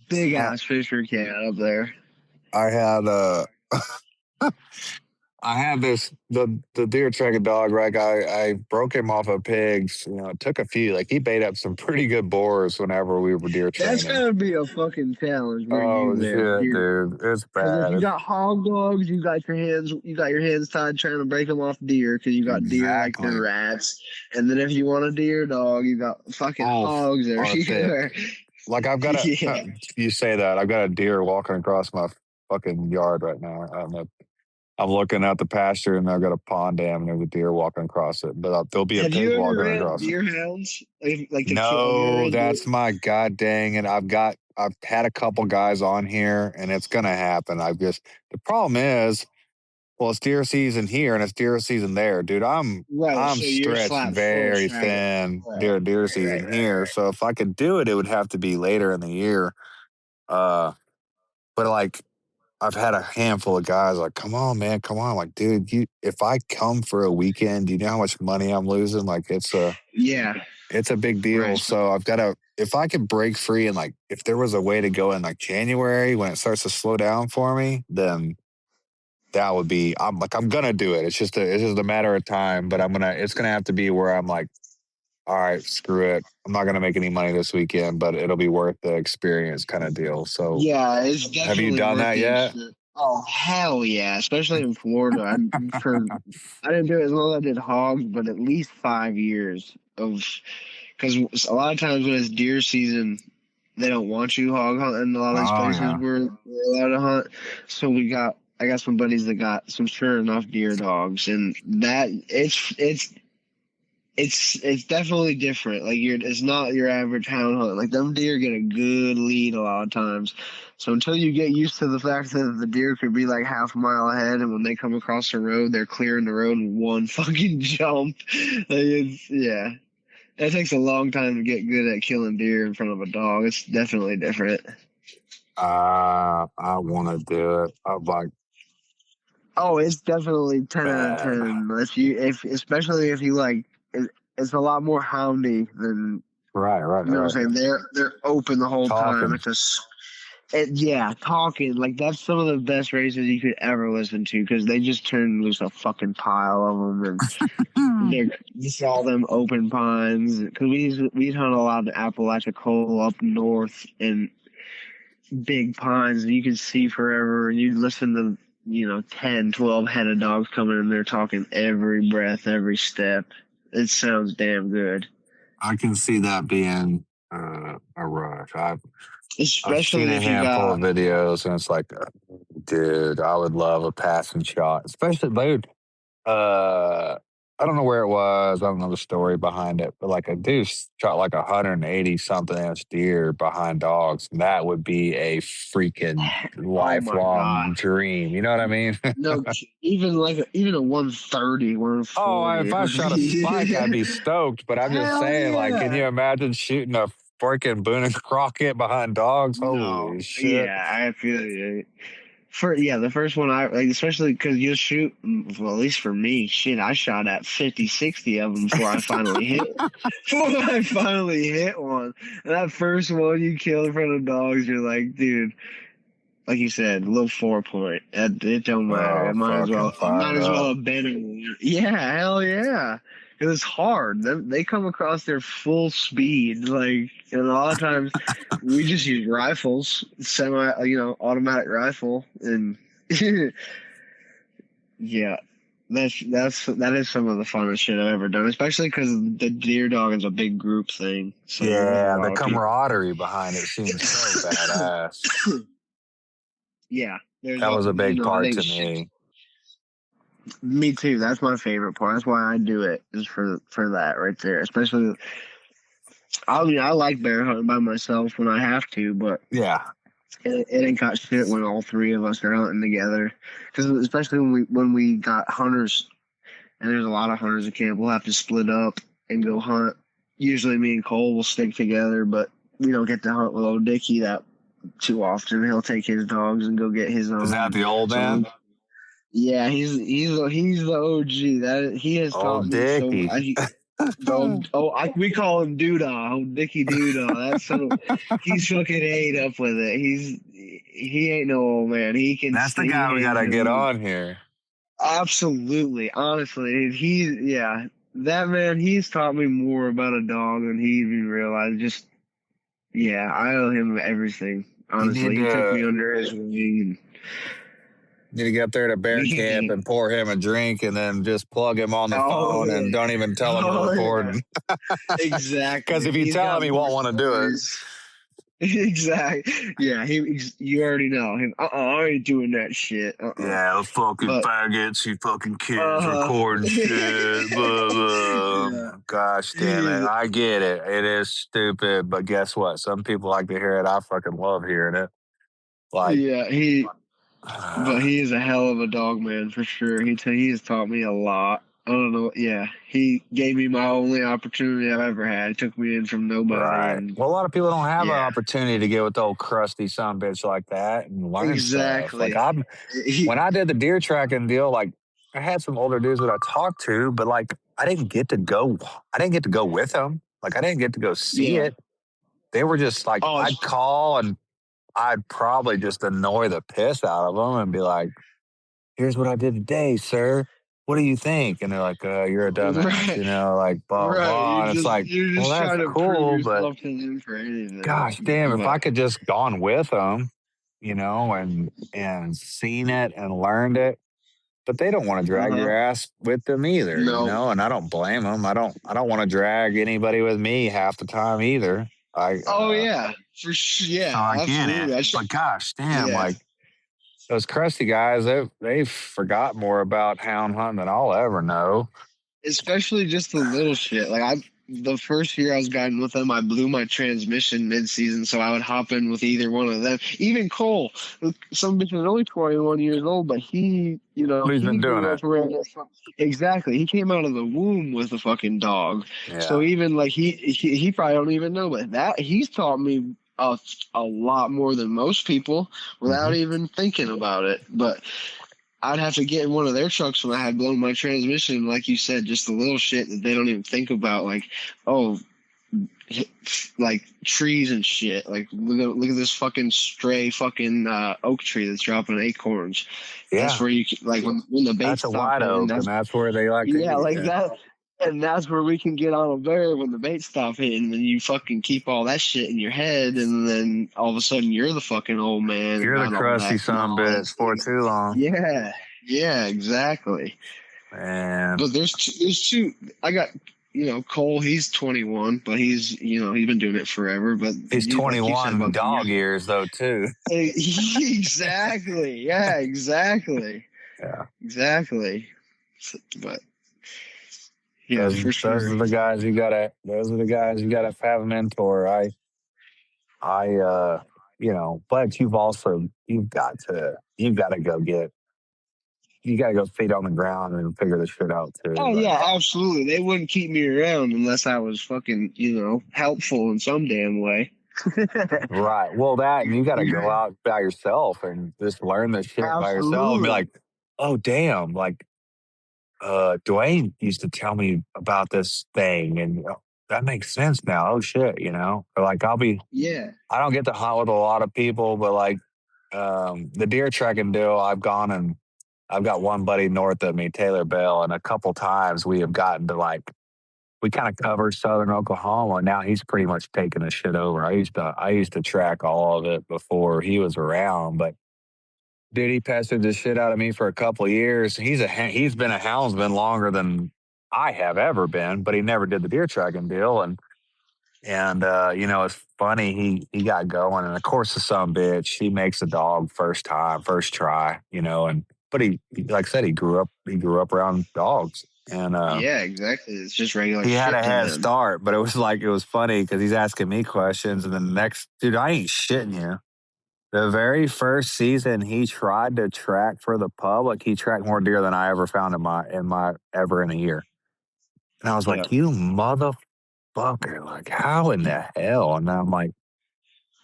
big I, ass Fisher Cat up there." I had I had the deer tracking dog, right? I broke him off of pigs. You know, it took a few. Like he bait up some pretty good boars whenever we were deer That's training. gotta be a fucking challenge where you Oh live, shit, dude. dude, it's Because if bad. you It's got hog dogs, you got your hands tied trying to break them off deer because you got deer like they're exactly. rats. And then if you want a deer dog, you got fucking Oh, hogs are everywhere. thick. Like I've got a. Yeah. You say that I've got a deer walking across my fucking yard right now. I'm looking at the pasture and I've got a pond dam and there's a deer walking across it. But there'll be a Have pig you ever walking ran across it. deer hounds? Like to kill? Have you ever No, ran deer? that's my god dang it. I've had a couple guys on here and it's gonna happen. The problem is, well, it's deer season here and it's deer season there. Dude, Right. I'm So you're stretched slap full very straggler. thin Right. deer Right. Right. season Right. here. So if I could do it, it would have to be later in the year. Uh but like I've had a handful of guys like, come on, man, come on. Like, dude, if I come for a weekend, do you know how much money I'm losing? Like Yeah. it's a big deal. Right. So I've got to, if I could break free and like, if there was a way to go in like January when it starts to slow down for me, then that would be, I'm going to do it. It's just a matter of time, but it's going to have to be where I'm like, all right, screw it. I'm not going to make any money this weekend, but it'll be worth the experience kind of deal. So Yeah, it's have you definitely done worth that the yet? experience. Oh hell yeah! Especially in Florida. I didn't do it as long as I did hogs, but at least 5 years of because a lot of times when it's deer season, they don't want you hog hunting in a lot of these Oh, places yeah. where we're allowed to hunt. So I got some buddies that got some sure enough deer dogs, and that it's definitely different. Like it's not your average hound hunt. Like them deer get a good lead a lot of times. So until you get used to the fact that the deer could be like half a mile ahead, and when they come across the road, they're clearing the road in one fucking jump. Yeah, it takes a long time to get good at killing deer in front of a dog. It's definitely different. I want to do it. I'm like, Oh, it's definitely 10 out of 10. bad. If especially if you like, it's a lot more houndy than Right, right, you know right. what I'm saying. They're open the whole time. Talking. Yeah, talking like that's some of the best races you could ever listen to because they just turn loose a fucking pile of them and you saw them open pines because we hunt a lot of Apalachicola up north and big pines and you can see forever and you listen to 10, 12 head of dogs coming in there talking every breath, every step. It sounds damn good. I can see that being a rush. I've seen Especially a if you handful of got videos, and it's like, dude, I would love a passing shot, especially, dude. Uh, I don't know where it was. I don't know the story behind it, but like a dude shot like 180 something inch deer behind dogs. And that would be a freaking oh my god. lifelong dream. You know what I mean? No, even a 130, Oh, 140 if I would shot a spike, I'd be be stoked. But I'm just hell saying, like, can yeah. you imagine shooting a freaking Boone and Crockett behind dogs? No, Holy shit! yeah, I feel you. The first one I like, especially because you shoot. Well, at least for me, shit, I shot at 50, 60 of them before I finally hit. Before I finally hit one, and that first one you kill in front of dogs, you're like, dude. Like you said, little 4 point. It don't matter. Oh, It might as fucking well. I might fired as well up! have been in one. Yeah, hell yeah. It was hard. They come across their full speed, like, and a lot of times we just use rifles, automatic rifle, and yeah, that is some of the funnest shit I've ever done. Especially because the deer dog is a big group thing, so there's a Yeah, the lot of people. camaraderie behind it seems so badass. Yeah, That was a big I part think to me. me too. That's my favorite part. That's why I do it. Is for that right there. Especially, I mean, I like bear hunting by myself when I have to, but Yeah, it ain't got shit when all three of us are hunting together. Because especially when we got hunters, and there's a lot of hunters at camp, we'll have to split up and go hunt. usually me and Cole will stick together, but we don't get to hunt with old Dickie that too often. He'll take his dogs and go get his Is that own. the old So man? yeah, he's the OG. That he has taught Old me so Dickie. much. We call him Doodah, old Dickie Doodah. That's so he's fucking ate up with it. He ain't no old man. That's the He guy we hangs gotta get in. on here. Absolutely, honestly, that man. He's taught me more about a dog than he even realized. Just yeah, I owe him everything. You need Honestly, he took to me under his wing. get up there to bear camp and pour him a drink and then just plug him on the Oh phone and yeah, don't even tell him we're oh yeah, recording. Because exactly. if you He's tell got him, he more won't want to do it. stories. Exactly. Yeah, you already know him. I ain't doing that shit. Yeah, those fucking But faggots, you fucking kids uh recording shit. Blah, yeah, blah. Gosh damn it. he's I get it. It is stupid, but guess what? Some people like to hear it. I fucking love hearing it. Like, yeah, but he is a hell of a dog man for sure. He has taught me a lot. I don't know. Yeah, he gave me my only opportunity I've ever had. He took me in from nobody, right. and Well, a lot of people don't have an yeah, opportunity to get with the old crusty son bitch like that and learn stuff. Like, exactly. He, when I did the deer tracking deal, like, I had some older dudes that I talked to, but like, I didn't get to go. I didn't get to go with them. Like, I didn't get to go see yeah. it. They were just like, Oh, I'd call and I'd probably just annoy the piss out of them and be like, "Here's what I did today, sir. What do you think?" And they're like, "You're a dumbass," right, like blah right. blah. And it's like, You're well, just that's trying to prove cool, but yourself to them for anything. gosh damn, if I But could just gone with them, and seen it and learned it, but they don't want to drag uh-huh. your ass with them either, No. and I don't blame them. I don't want to drag anybody with me half the time either. I Oh yeah, for sure. So I Yeah, get it, absolutely. but gosh damn, Yeah, like those crusty guys, they forgot more about hound hunting than I'll ever know. especially just the little shit. Like the first year I was guiding with them, I blew my transmission mid-season, so I would hop in with either one of them. Even Cole, some bitch is only 21 years old, but He's he been doing grew it. up around exactly. He came out of the womb with a fucking dog, so Yeah. even like he probably don't even know, but that he's taught me a lot more than most people Hmm. without even thinking about it. But I'd have to get in one of their trucks when I had blown my transmission. Like you said, just the little shit that they don't even think about. Like, oh, like trees and shit. Like, look at this fucking stray fucking oak tree that's dropping acorns. That's Yeah. where like when the That's baits a stop wide hitting. oak, and That's that's where they like to yeah, eat. like Yeah. that. And that's where we can get on a bear when the baits stop hitting. And you fucking keep all that shit in your head, and then all of a sudden you're the fucking old man and You're the got all crusty that son knowledge. bitch for too long. Yeah, yeah, exactly. Man. But there's two. I got Cole. He's 21, but he's been doing it forever. But He's like you said 21 about the dog young, years though too. exactly. Yeah, exactly, Yeah. exactly. But yeah, for Those sure. are the guys you gotta have a mentor. I but you've got to go feet on the ground and figure this shit out too. Oh Like, yeah, absolutely. They wouldn't keep me around unless I was fucking helpful in some damn way. right. Well, that, and you got to go out by yourself and just learn this shit by yourself and be Absolutely. like, oh, damn. Like, Dwayne used to tell me about this thing and that makes sense now. Oh, shit. Or like, Yeah. I don't get to hunt with a lot of people, but like, the deer tracking deal, I've gone and I've got one buddy north of me, Taylor Bell, and a couple times we have gotten to like, we kind of covered southern Oklahoma. And now he's pretty much taking the shit over. I used to track all of it before he was around, but dude, he pestered the shit out of me for a couple of years. He's been a houndsman longer than I have ever been, but he never did the deer tracking deal. And it's funny, he got going, and of course the son bitch, he makes the dog first time, first try, and but like I said, he grew up around dogs, and Yeah, exactly. It's just regular he had a shit to head them. start, but it was funny because he's asking me questions, and then the next dude, I ain't shitting you. The very first season he tried to track for the public, he tracked more deer than I ever found in my ever in a year. And I was Yeah. like, you mother. fucker. Like, how in the hell? And I'm like,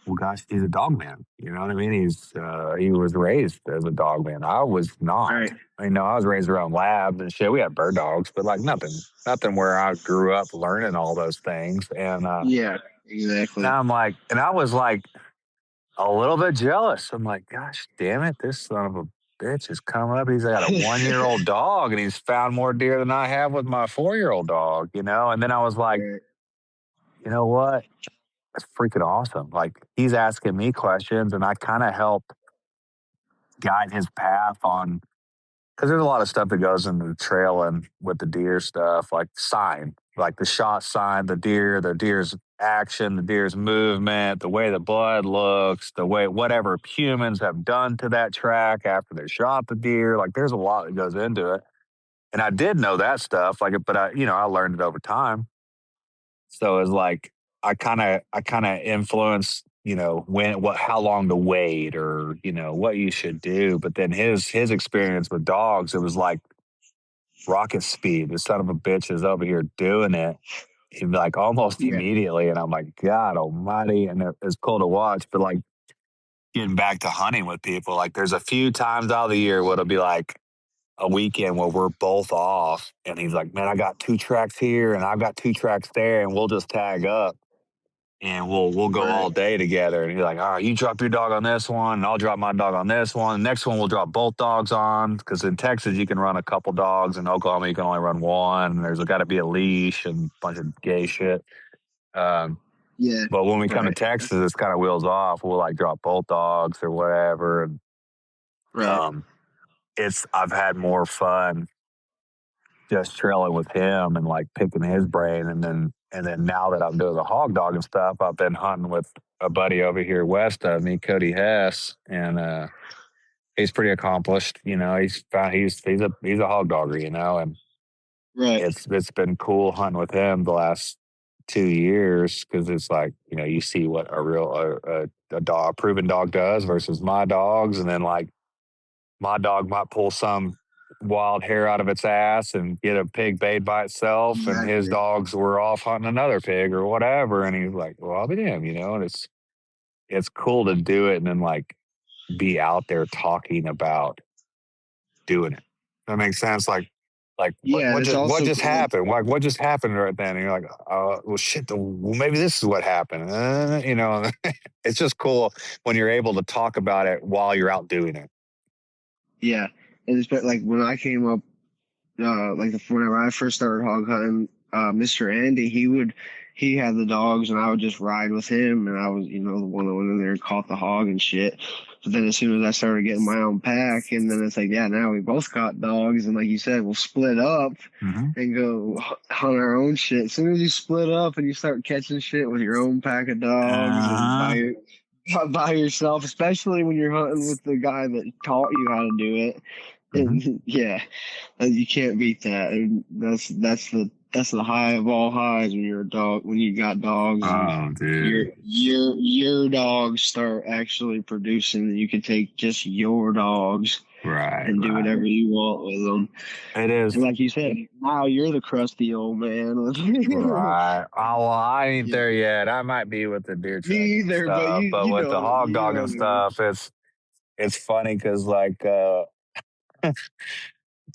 well, gosh, he's a dog man. You know what I mean? He was raised as a dog man. I was not. Right. I was raised around labs and shit. We had bird dogs, but like nothing where I grew up learning all those things. And Yeah. Exactly. now I'm like, and I was like a little bit jealous. I'm like, gosh damn it, this son of a bitch has come up. He's got a 1 year old dog and he's found more deer than I have with my 4 year old dog, you know? And then I was like, Right. you know what? That's freaking awesome. Like he's asking me questions and I kind of help guide his path on because there's a lot of stuff that goes into the trail and with the deer stuff, like sign, like the shot sign, the deer's action, the deer's movement, the way the blood looks, the way whatever humans have done to that track after they shot the deer. Like there's a lot that goes into it. And I did know that stuff, like, but I learned it over time. So it's like I kind of influence, how long to wait or, what you should do. But then his experience with dogs, it was like rocket speed. The son of a bitch is over here doing it. He'd be like almost Yeah. immediately. And I'm like, God almighty. And it's cool to watch. But like getting back to hunting with people, like there's a few times out of the year where it'll be like a weekend where we're both off. And he's like, man, I got 2 tracks here and I've got 2 tracks there. And we'll just tag up and we'll go Right. all day together. And he's like, all right, you drop your dog on this one, and I'll drop my dog on this one. The next one we'll drop both dogs on because in Texas you can run a couple dogs, in Oklahoma you can only run one. And there's got to be a leash and a bunch of gay shit. Um, Yeah. but when we come to Right. Texas, it's kind of wheels off. We'll like drop both dogs or whatever. And Right. um, it's I've had more fun just trailing with him and like picking his brain. And then now that I'm doing the hog dog and stuff, I've been hunting with a buddy over here west of me, Cody Hess, and he's pretty accomplished. He's a hog dogger, and Right. it's been cool hunting with him the last 2 years because it's like you see what a proven dog does versus my dogs, and then like my dog might pull some wild hair out of its ass and get a pig bayed by itself, and his Exactly. dogs were off hunting another pig or whatever. And he's like, "Well, I'll be damned," and it's cool to do it and then like be out there talking about doing it. That makes sense. Like what Yeah, and what it's just what also just cool. happened? Like what just happened right then? And you're like, well, shit. Well, maybe this is what happened. It's just cool when you're able to talk about it while you're out doing it. Yeah, and it's like when I came up, whenever I first started hog hunting, Mr. Andy, he had the dogs, and I would just ride with him, and I was the one that went in there and caught the hog and shit. But then as soon as I started getting my own pack, and then it's like, yeah, now we both caught dogs, and like you said, we'll split up Mm-hmm. and go hunt our own shit. As soon as you split up and you start catching shit with your own pack of dogs and Uh-huh. by yourself, especially when you're hunting with the guy that taught you how to do it. Mm-hmm. And yeah, you can't beat that. And that's the high of all highs when you're a dog, when you got dogs and Oh, your dude. your dogs start actually producing, and you can take just your dogs Right, and do right. whatever you want with them. It is. And like you said, now you're the crusty old man. Right. Oh, well, I ain't Yeah, there yet. I might be with the deer me tracking and either, but stuff, but with the hog you dog know and what I mean. stuff, it's funny because like the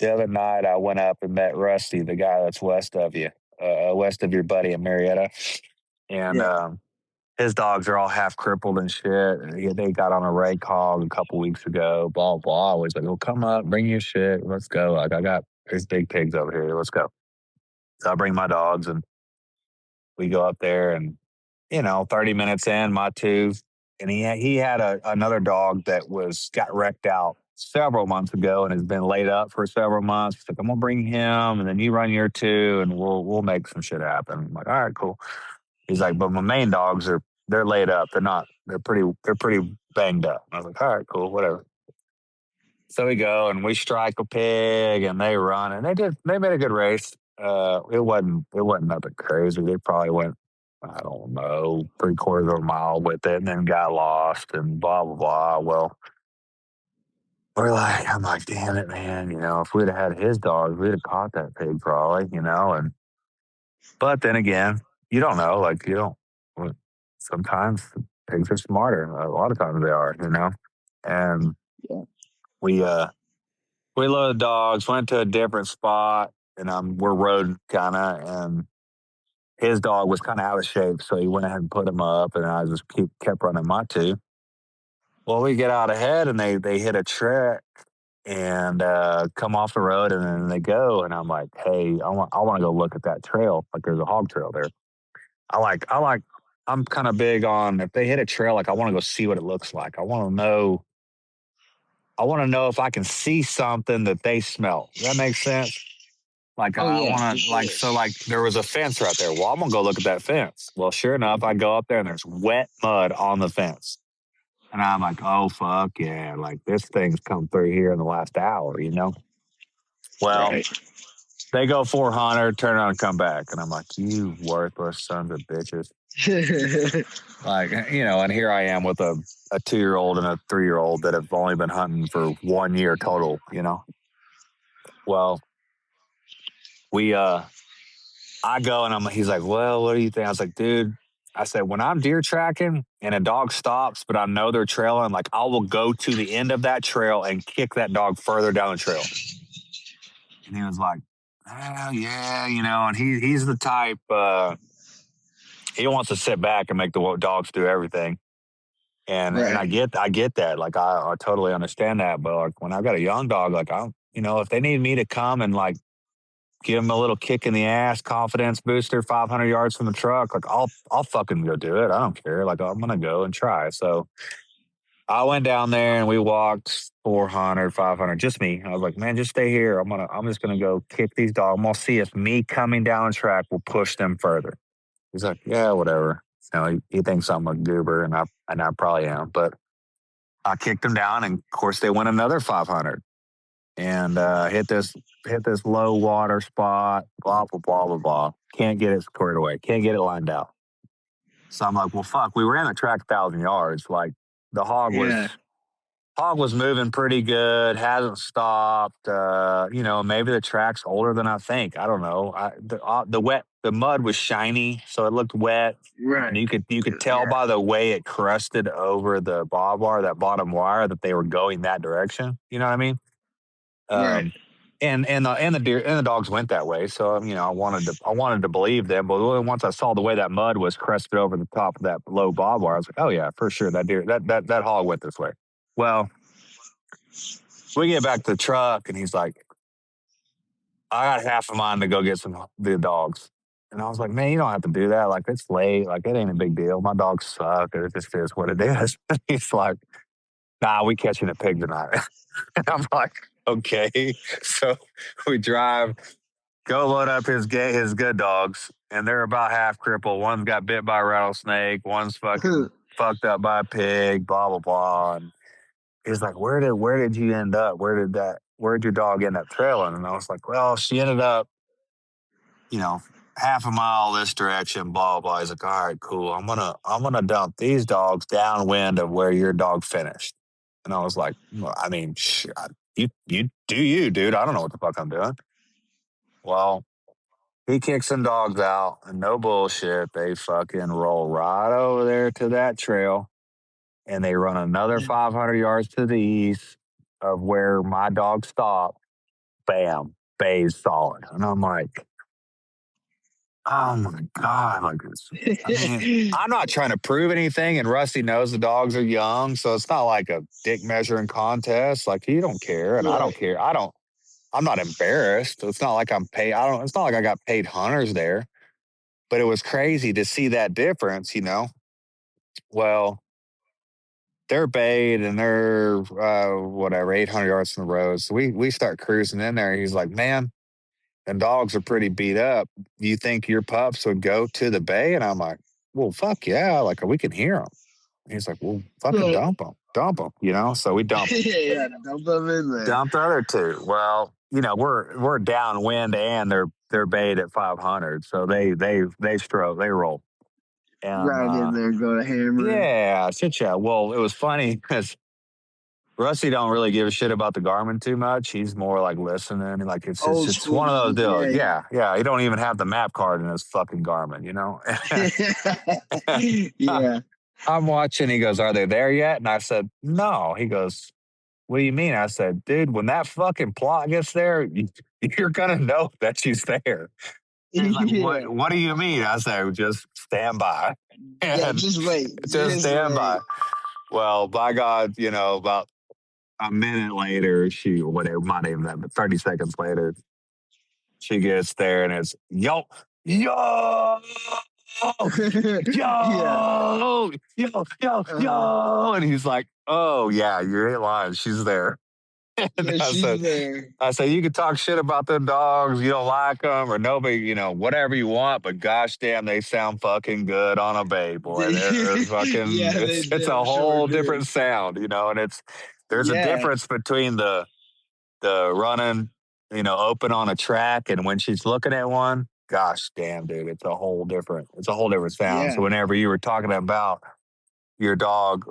other night I went up and met Rusty, the guy that's west of you, west of your buddy in Marietta, and Yeah, his dogs are all half crippled and shit. They got on a rake hog a couple weeks ago. Blah blah. I was like, "Oh, come up, bring your shit, let's go." Like there's big pigs over here. Let's go. So I bring my dogs and we go up there and 30 minutes in, my two, and he had another dog that got wrecked out several months ago and has been laid up for several months. He's like, I'm gonna bring him, and then you run your two, and we'll make some shit happen. I'm like, all right, cool. He's like, but my main dogs they're laid up. They're pretty banged up. I was like, all right, cool, whatever. So we go and we strike a pig and they run and they made a good race. It wasn't nothing crazy. They probably went, I don't know, 3/4 of a mile with it and then got lost and blah blah blah. Well, I'm like, damn it, man. If we'd have had his dogs, we'd have caught that pig probably. And but then again. you don't know. Like you don't. Well, sometimes pigs are smarter. A lot of times they are. And Yeah. we loaded dogs, went to a different spot, and we're road kind of, and his dog was kind of out of shape, so he went ahead and put him up, and I just kept running my two. Well, we get out ahead, and they hit a trek and come off the road, and then they go, and I'm like, hey, I want to go look at that trail. Like there's a hog trail there. I like I'm kind of big on if they hit a trail, like I want to go see what it looks like. I want to know if I can see something that they smell. Does that make sense? Like Oh I yeah, for want to sure. like there was a fence right there. Well, I'm gonna go look at that fence. Well, sure enough, I go up there and there's wet mud on the fence, and I'm like, oh fuck yeah, like this thing's come through here in the last hour. Well, Right. they go 400, turn around and come back, and I'm like, you worthless sons of bitches. Like and here I am with a 2-year-old and a 3-year-old that have only been hunting for 1 year total. Well, we I go and he's like, well, what do you think? I was like, dude, I said, when I'm deer tracking and a dog stops, but I know they're trailing, like I will go to the end of that trail and kick that dog further down the trail. And he was like, oh yeah, and he's the type, he wants to sit back and make the dogs do everything. And Right. I get that. Like I totally understand that. But like when I've got a young dog, like if they need me to come and like give him a little kick in the ass, confidence booster, 500 yards from the truck. Like I'll fucking go do it. I don't care. Like I'm gonna go and try. So I went down there and we walked 400, 500, just me. I was like, man, just stay here. I'm just gonna go kick these dogs. I'm gonna see if me coming down the track will push them further. He's like, yeah, whatever. He thinks I'm a goober, and I probably am. But I kicked them down, and of course they went another 500 and hit this low water spot, blah, blah, blah, blah, blah. Can't get it squared away. Can't get it lined out. So I'm like, well, fuck, we ran the track 1,000 yards. Like the Yeah. hog was moving pretty good, hasn't stopped. Maybe the track's older than I think. I don't know. The mud was shiny, so it looked wet. And Right. you could tell Yeah. by the way it crusted over the bob wire, that bottom wire, that they were going that direction. You know what I mean? Right. Um, and the deer and the dogs went that way. So I wanted to believe them. But once I saw the way that mud was crested over the top of that low bob wire, I was like, oh yeah, for sure that deer that hog went this way. Well, we get back to the truck and he's like, I got half a mind to go get the dogs. And I was like, man, you don't have to do that. Like it's late. Like it ain't a big deal. My dogs suck. It just is what it is. He's like, nah, we catching a pig tonight. And I'm like, okay. So we drive, go load up his good dogs, and they're about half crippled. One's got bit by a rattlesnake. One's fucking fucked up by a pig. Blah blah blah. And he's like, where did you end up? Where'd your dog end up trailing? And I was like, well, she ended up, you know, half a mile this direction. Blah blah. He's like, all right, cool. I'm gonna dump these dogs downwind of where your dog finished. And I was like, well, I mean, you do you, dude. I don't know what the fuck I'm doing. Well, he kicks some dogs out, and no bullshit, they fucking roll right over there to that trail, and they run another 500 yards to the east of where my dog stopped. Bam, bay's solid, and I'm like, oh my god, like this. I mean, I'm not trying to prove anything, and Rusty knows the dogs are young, so it's not like a dick measuring contest. Like he don't care, and I don't Right. care. I'm not embarrassed. It's not like I'm paid. I don't. It's not like I got paid hunters there. But it was crazy to see that difference. Well, they're bayed and they're whatever 800 yards from the road. So we start cruising in there. He's like, man, the dogs are pretty beat up. You think your pups would go to the bay? And I'm like, well, fuck yeah, like we can hear them. He's like, well, fucking Right. dump them. So we dump them. Yeah. Dump them in there. Dump the other two. Well, we're downwind and they're bayed at 500, so they stroke, they roll. And Right in there. Go to hammering. yeah, shit, yeah. Well, it was funny because Rusty don't really give a shit about the Garmin too much. He's more like listening. Like Old it's one school. of those deals. Yeah. Yeah, yeah. He don't even have the map card in his fucking Garmin, you know? Yeah. I'm watching. He goes, "Are they there yet?" And I said, "No." He goes, "What do you mean?" I said, "Dude, when that fucking plot gets there, you're gonna know that she's there." He's like, Yeah. What do you mean?" I said, "Just stand by." Yeah. And Just wait. just Just stand wait. by. Well, by God, about a minute later, whatever, not even that, but 30 seconds later, she gets there and it's, yo, Yeah. Uh, And he's like, "Oh, yeah, you ain't lying. She's there." And yeah. She's there. I said, "You can talk shit about them dogs. You don't like them or nobody, whatever you want, but gosh damn, they sound fucking good on a bay, boy. They're fucking, Yeah, they it's a damn sure whole do. different sound, and there's a Yeah. difference between the running, open on a track and when she's looking at one, gosh damn, dude, it's a whole different sound. So Yeah. whenever you were talking about your dog,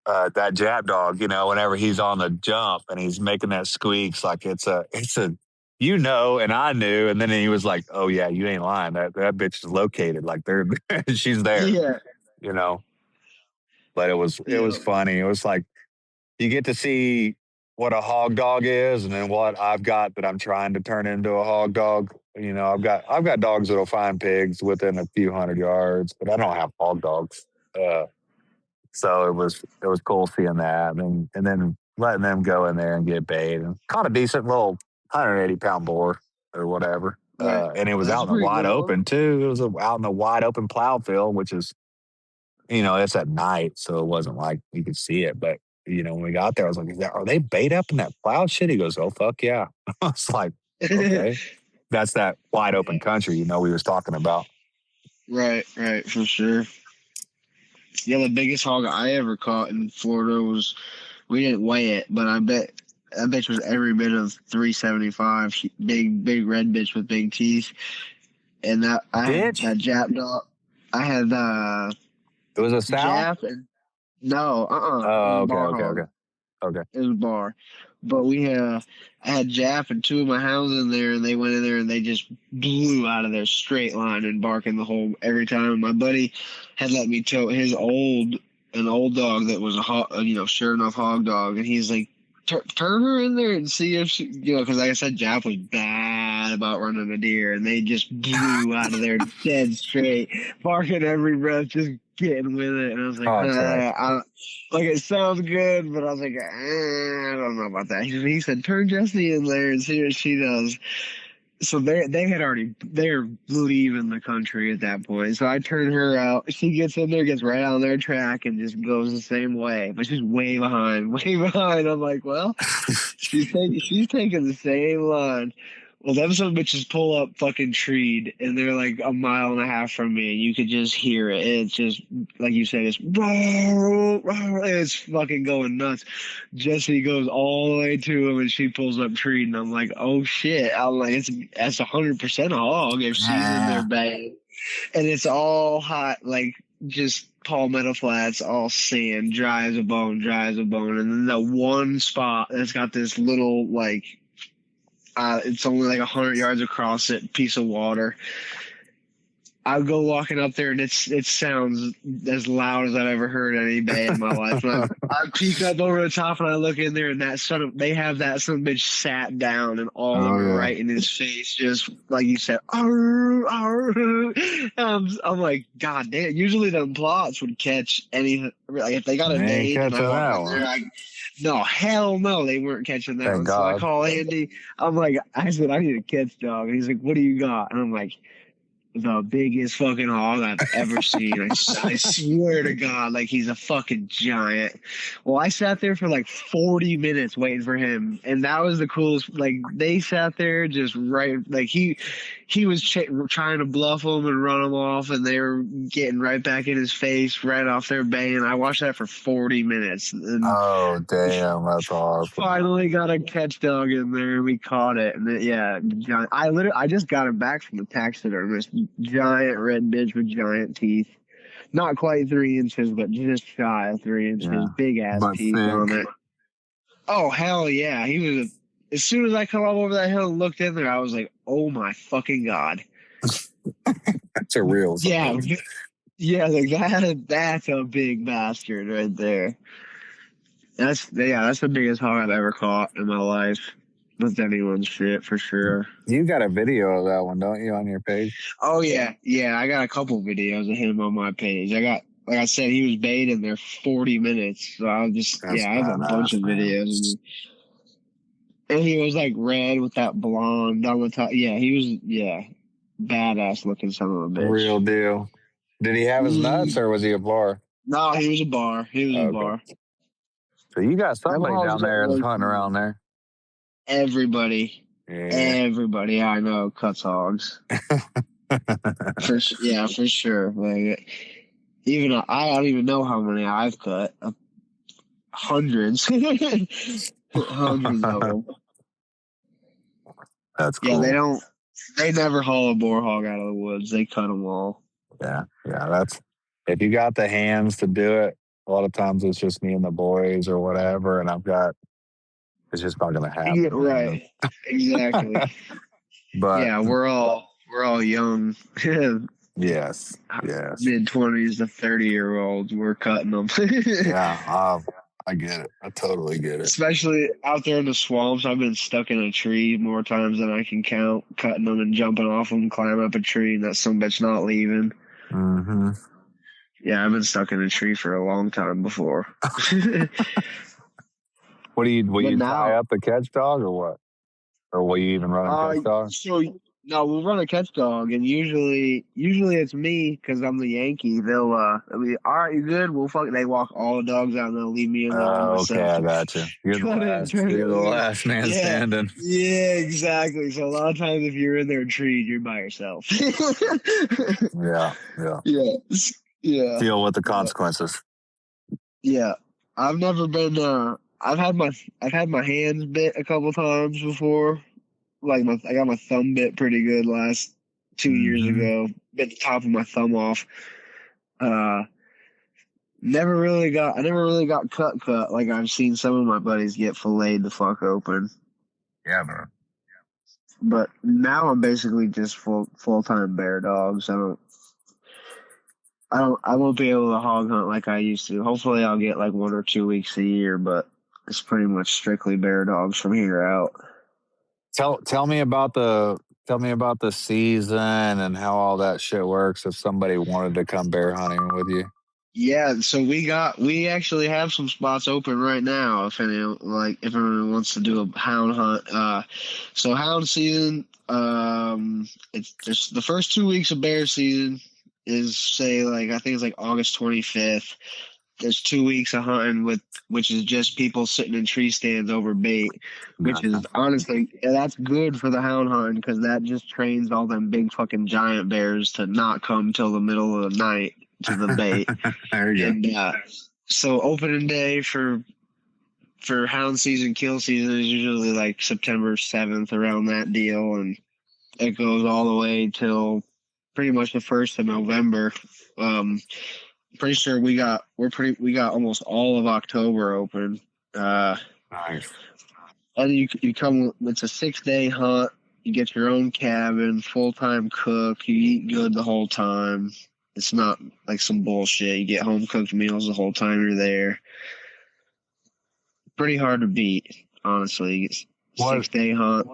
that Jap dog, whenever he's on the jump and he's making that squeaks like it's a, and I knew, and then he was like, "Oh yeah, you ain't lying. That bitch is located. Like she's there, Yeah. you know." But it was Yeah. funny. It was like you get to see what a hog dog is, and then what I've got that I'm trying to turn into a hog dog. I've got dogs that'll find pigs within a few hundred yards, but I don't have hog dogs. So it was cool seeing that, and then letting them go in there and get bait and caught a decent little 180-pound boar or whatever. Right. And it was That's out in the pretty wide cool. open too. It was out in the wide open plow field, which is it's at night, so it wasn't like you could see it. But when we got there, I was like, Are they bait up in that plow shit?" He goes, "Oh fuck yeah!" I was like, "Okay, that's that wide open country we was talking about." Right. Right. For sure. Yeah. The biggest hog I ever caught in Florida was, we didn't weigh it, but I bet that bitch was every bit of 375. Big red bitch with big teeth. And that I had Bitch, that Jap dog. I had it was a sow. Jap and no, it was Oh, a okay, bar okay, hog. okay, okay. It was a bar. But I had Jap and two of my hounds in there, and they went in there and they just blew out of their straight line and barking the whole every time. My buddy had let me tow an old dog that was a sure enough hog dog, and he's like, turn her in there and see if she, because like I said, Jap was bad about running a deer, and they just blew out of there dead straight, barking every breath, just getting with it. And I was like, Oh, it's right. like, it sounds good, but I was like, I don't know about that. He said, turn Jessie in there and see what she does. So they're leaving the country at that point. So I turn her out. She gets in there, gets right on their track, and just goes the same way. But she's way behind, way behind. I'm like, well, she's taking the same line. Well, them some bitches pull up fucking treed, and they're like a mile and a half from me, and you could just hear it. It's just like you said, it's fucking going nuts. Jesse goes all the way to him, and she pulls up treed, and I'm like, oh shit! I'm like, that's 100% a hog if she's in there Yeah. bang, and it's all hot, like just palmetto flats, all sand, dry as a bone, dry as a bone, and then the one spot that's got this little like it's only like 100 yards across it, piece of water. I go walking up there and it sounds as loud as I've ever heard any bay in my life. And I peek up over the top and I look in there and they have that son of a bitch sat down and all of Oh them yeah. right in his face, just like you said. Arr, arr. I'm like, God damn. Usually them plots would catch anything. Like if they got a They ain't date and I catching walk that in there, one. no, hell no, they weren't catching that Thank one. So I God. call Andy. I'm like, I said, I need a catch dog. And he's like, what do you got? And I'm like, the biggest fucking hog I've ever seen. I swear to God, like he's a fucking giant. Well, I sat there for like 40 minutes waiting for him, and that was the coolest. Like they sat there just right, like he was trying to bluff them and run them off, and they were getting right back in his face right off their bay. And I watched that for 40 minutes, and Oh damn, that's awesome. finally got a catch dog in there and we caught it. And yeah, giant, I just got it back from the taxidermist. Giant red bitch with giant teeth. Not quite 3 inches, but just shy of 3 inches. Yeah, Big ass but teeth on thick. it. Oh hell yeah, he was. As soon as I come up over that hill and looked in there, I was like, oh my fucking god. That's a real Yeah, size. yeah, like that's a big bastard right there. That's the biggest hog I've ever caught in my life with anyone's shit for sure. You got a video of that one, don't you, on your page? Oh yeah, yeah. I got a couple videos of him on my page. I got, like I said, he was baiting there 40 minutes. So I was just, That's yeah, I have a bunch badass, of man. videos. And he was like red with that blonde on the top. Yeah, he was, yeah, badass looking son of a bitch. Real deal. Did he have his nuts Mm, or was he a bar? no, he was a bar. He was a Okay. bar. So you got Them somebody hogs down get there that's way hunting too around much. there. Everybody, Yeah. everybody I know cuts hogs. Yeah, for sure. Like, even I don't even know how many I've cut. Hundreds, hundreds of them. That's Yeah, they cool. don't. They never haul a boar hog out of the woods. They cut them all. Yeah. Yeah. That's if you got the hands to do it, a lot of times it's just me and the boys or whatever, and it's just not gonna Yeah, happen, man. right. Exactly. But Yeah, we're all young, yes, yes. mid 20s to 30-year olds. We're cutting them, Yeah, I get it. I totally get it. especially out there in the swamps. I've been stuck in a tree more times than I can count, cutting them and jumping off them, climbing up a tree, and that some bitch not leaving. Hmm. Yeah, I've been stuck in a tree for a long time before. What do you will But you tie now, up the catch dog or what? Or will you even run a catch dog? so no, we'll run a catch dog, and usually it's me because I'm the Yankee. They'll be all right, you good? We'll fuck. They walk all the dogs out, and they'll leave me in there by Okay, myself I to got you. You're the cut it and last. turn it You're the loose. last man Yeah, standing. yeah, exactly. So a lot of times, if you're in there treed, you're by yourself. Yeah, yeah. Yeah, yeah, Deal with the but consequences. yeah, I've never been. I've had my hands bit a couple times before. Like I got my thumb bit pretty good last 2 years Hmm. ago. Bit the top of my thumb off. Uh, I never really got cut like I've seen some of my buddies get filleted the fuck open. Yeah, man. But now I'm basically just full time bear dogs. I won't be able to hog hunt like I used to. Hopefully I'll get like 1 or 2 weeks a year, but it's pretty much strictly bear dogs from here out. Tell me about the season and how all that shit works. If somebody wanted to come bear hunting with you. Yeah, so we actually have some spots open right now if anyone wants to do a hound hunt. So hound season, it's just the first 2 weeks of bear season is say like I think it's like August 25th. There's 2 weeks of hunting which is just people sitting in tree stands over bait, which Gotcha. is honestly, yeah, that's good for the hound hunting because that just trains all them big fucking giant bears to not come till the middle of the night to the bait. There you go. And so opening day for hound season, kill season is usually like September 7th around that deal, and it goes all the way till pretty much the 1st of November. Um, pretty sure we got almost all of October open. Uh, Nice. and you come. It's a 6 day hunt. You get your own cabin, full time cook. You eat good the whole time. It's not like some bullshit. You get home cooked meals the whole time you're there. Pretty hard to beat, honestly. It's What? 6 day hunt.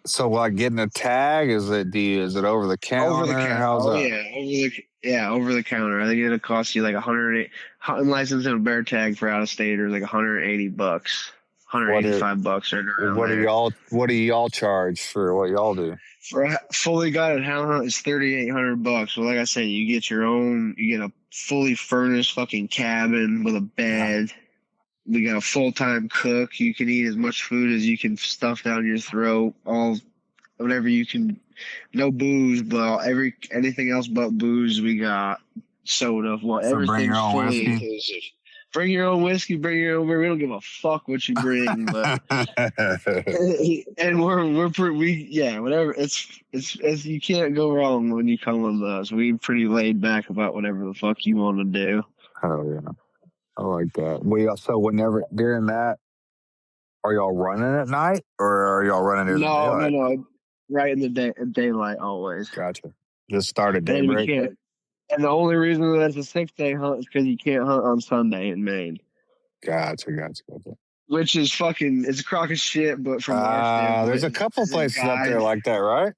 So, like, getting a tag? Is it over the Over the counter? counter. How's Oh that? yeah, over the counter. I think it'll cost you like 108. Hunting license and a bear tag for out of staters like $180, What it? $185 right around there. What do y'all charge for what y'all do? For a fully guided hound hunt is $3,800. So like I said, you get a fully furnished fucking cabin with a Yeah. bed. We got a full time cook. You can eat as much food as you can stuff down your throat. All whatever you can. No booze, but anything else but booze. We got soda. Well, So bring your everything's own fully whiskey. inclusive. Bring your own whiskey. Bring your own beer. We don't give a fuck what you bring, but and we yeah, whatever. It's you can't go wrong when you come with us. We're pretty laid back about whatever the fuck you want to do. Oh yeah, I like that. We also whenever during that Are y'all running at night or are y'all running during the No, no, daylight? no. Right in the daylight always. Gotcha. Just start at And then we daybreak. can't. And the only reason that it's a 6 day hunt is because you can't hunt on Sunday in Maine, Gotcha. which is fucking. It's a crock of shit. But from our standpoint, There's a couple as a places up there guide, like that, right?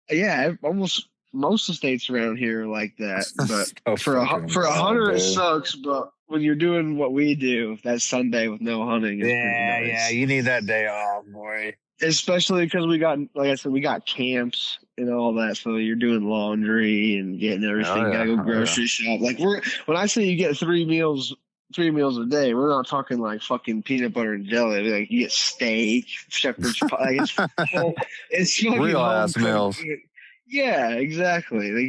yeah, almost most of the states around here are like that. But So for fucking a dumb, hunter, it dude. sucks. But when you're doing what we do, that Sunday with no hunting is pretty Yeah, nice. you need that day off, boy. Especially because we got, like I said, we got camps and all that. So you're doing laundry and getting Oh everything. Got to yeah, go oh yeah. grocery shop. Like when I say you get 3 meals a day, we're not talking like fucking peanut butter and jelly. Like you get steak, shepherd's pie. Like it's fucking Real home ass cooked. meals. Yeah, exactly. Like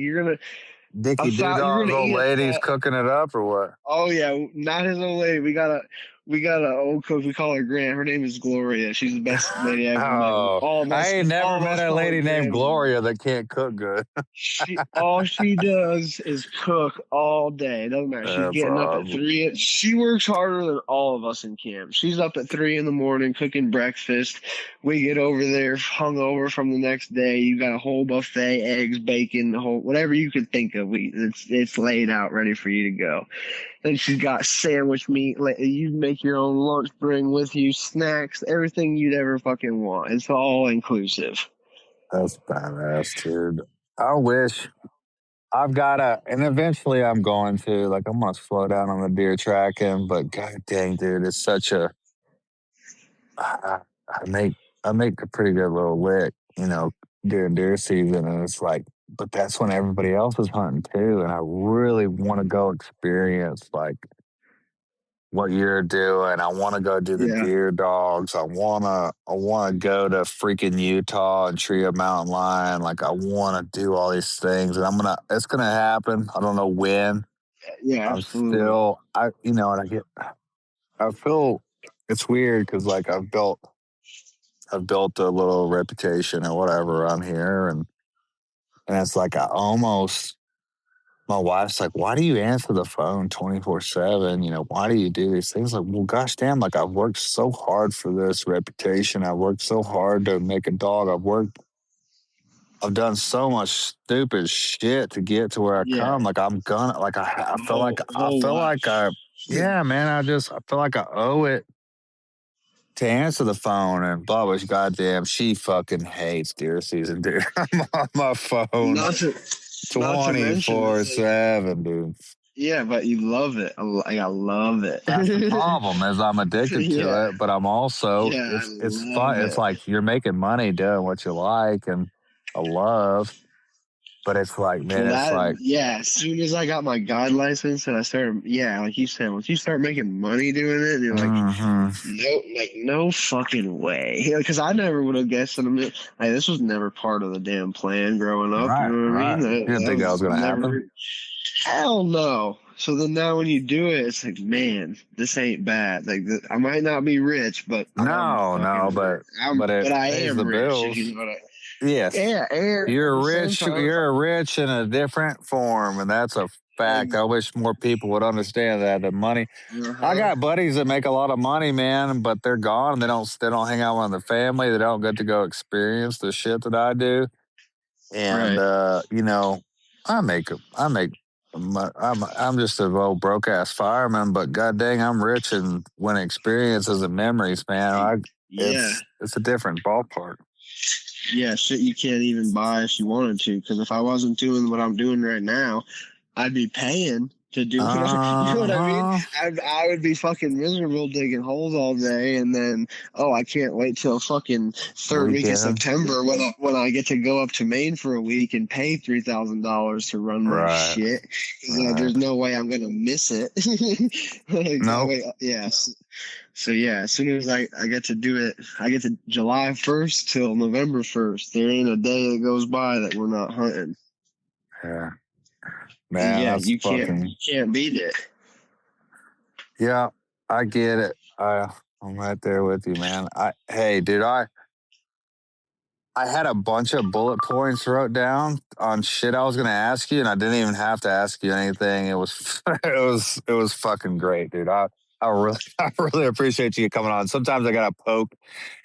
Dickie you're Doodah, gonna old eat ladies cooking it up or what? Oh yeah, not his old lady. We got a old cook. We call her Grant. Her name is Gloria. She's the best lady I ever met. Oh, I ain't All never of met us a call her lady named Grandma. Gloria that can't cook good. She all she does is cook all day. It doesn't matter. She's getting up at Problem. 3. She works harder than all of us in camp. She's up at 3 in the morning cooking breakfast. We get over there hungover from the next day. You got a whole buffet, eggs, bacon, the whole whatever you could think of. It's laid out ready for you to go. Then she's got sandwich meat. You make your own lunch, bring with you snacks, everything you'd ever fucking want. It's all inclusive. That's badass, dude. I wish I've gotta, and eventually I'm going to, like, I'm gonna slow down on the deer tracking, but god dang, dude, it's such a, I, I make, I make a pretty good little lick, during deer season. And it's like, but that's when everybody else is hunting too. And I really want to go experience like what you're doing. I want to go do the Yeah, deer dogs. I wanna go to freaking Utah and tree a mountain lion. Like I wanna do all these things and it's gonna happen. I don't know when. yeah, I'm absolutely. still and I feel it's weird because like I've built a little reputation or whatever around here and it's like I almost my wife's like, why do you answer the phone 24/7? Why do you do these things? Like, well, gosh damn, like I've worked so hard for this reputation. I've worked so hard to make a dog. I've done so much stupid shit to get to where I Yeah, come. Like I'm gonna, like I the feel like I whole feel like life. yeah, man. I feel like I owe it to answer the phone. And Bubba's goddamn, she fucking hates deer season, dude. I'm on my phone Not to not to twenty mention four it's like seven, dude. yeah, but you love it. I love it. That's the problem is I'm addicted Yeah, to it, but I'm also yeah, I it's fun. love It's it. like you're making money doing what you like and I love, but it's like, man, Well, it's like, as soon as I got my guide license and I started, yeah, like you said, once you start making money doing it, you're like, hmm no fucking way. Because I never would have guessed in a minute. Like, this was never part of the damn plan growing up. You right, know what I mean? right. You didn't That think that was was gonna happen? never, hell no. So then now when you do it, it's like, man, this ain't bad. Like, I might not be rich, but No, but but it I pays am the rich, if bills. you know what I Yes, Yeah, and at you're the same rich. time, You're rich in a different form, and that's a fact. I wish more people would understand that the money. I uh-huh, got buddies that make a lot of money, man, but they're gone. They don't hang out with their family. They don't get to go experience the shit that I do. And right. I'm just a old broke ass fireman, but god dang, I'm rich and when experiences and memories, man. Yeah. It's a different ballpark. Yeah, shit you can't even buy if you wanted to. Because if I wasn't doing what I'm doing right now, I'd be paying to do what you know what I mean? Uh-huh. I would be fucking miserable digging holes all day, and then I can't wait till fucking third week of Weekend. September when I get to go up to Maine for a week and pay $3,000 to run that Right. shit. 'Cause, Right. there's no way I'm gonna miss it. Like, Nope. yes. So yeah, as soon as I get to do it, I get to July 1st till November 1st. There ain't a day that goes by that we're not hunting. Yeah. And Man, yeah, that's you fucking can't beat it. yeah, I get it. I'm right there with you, man. Hey, dude, I had a bunch of bullet points wrote down on shit I was gonna ask you, and I didn't even have to ask you anything. It was it was fucking great, dude. I really appreciate you coming on. Sometimes I gotta poke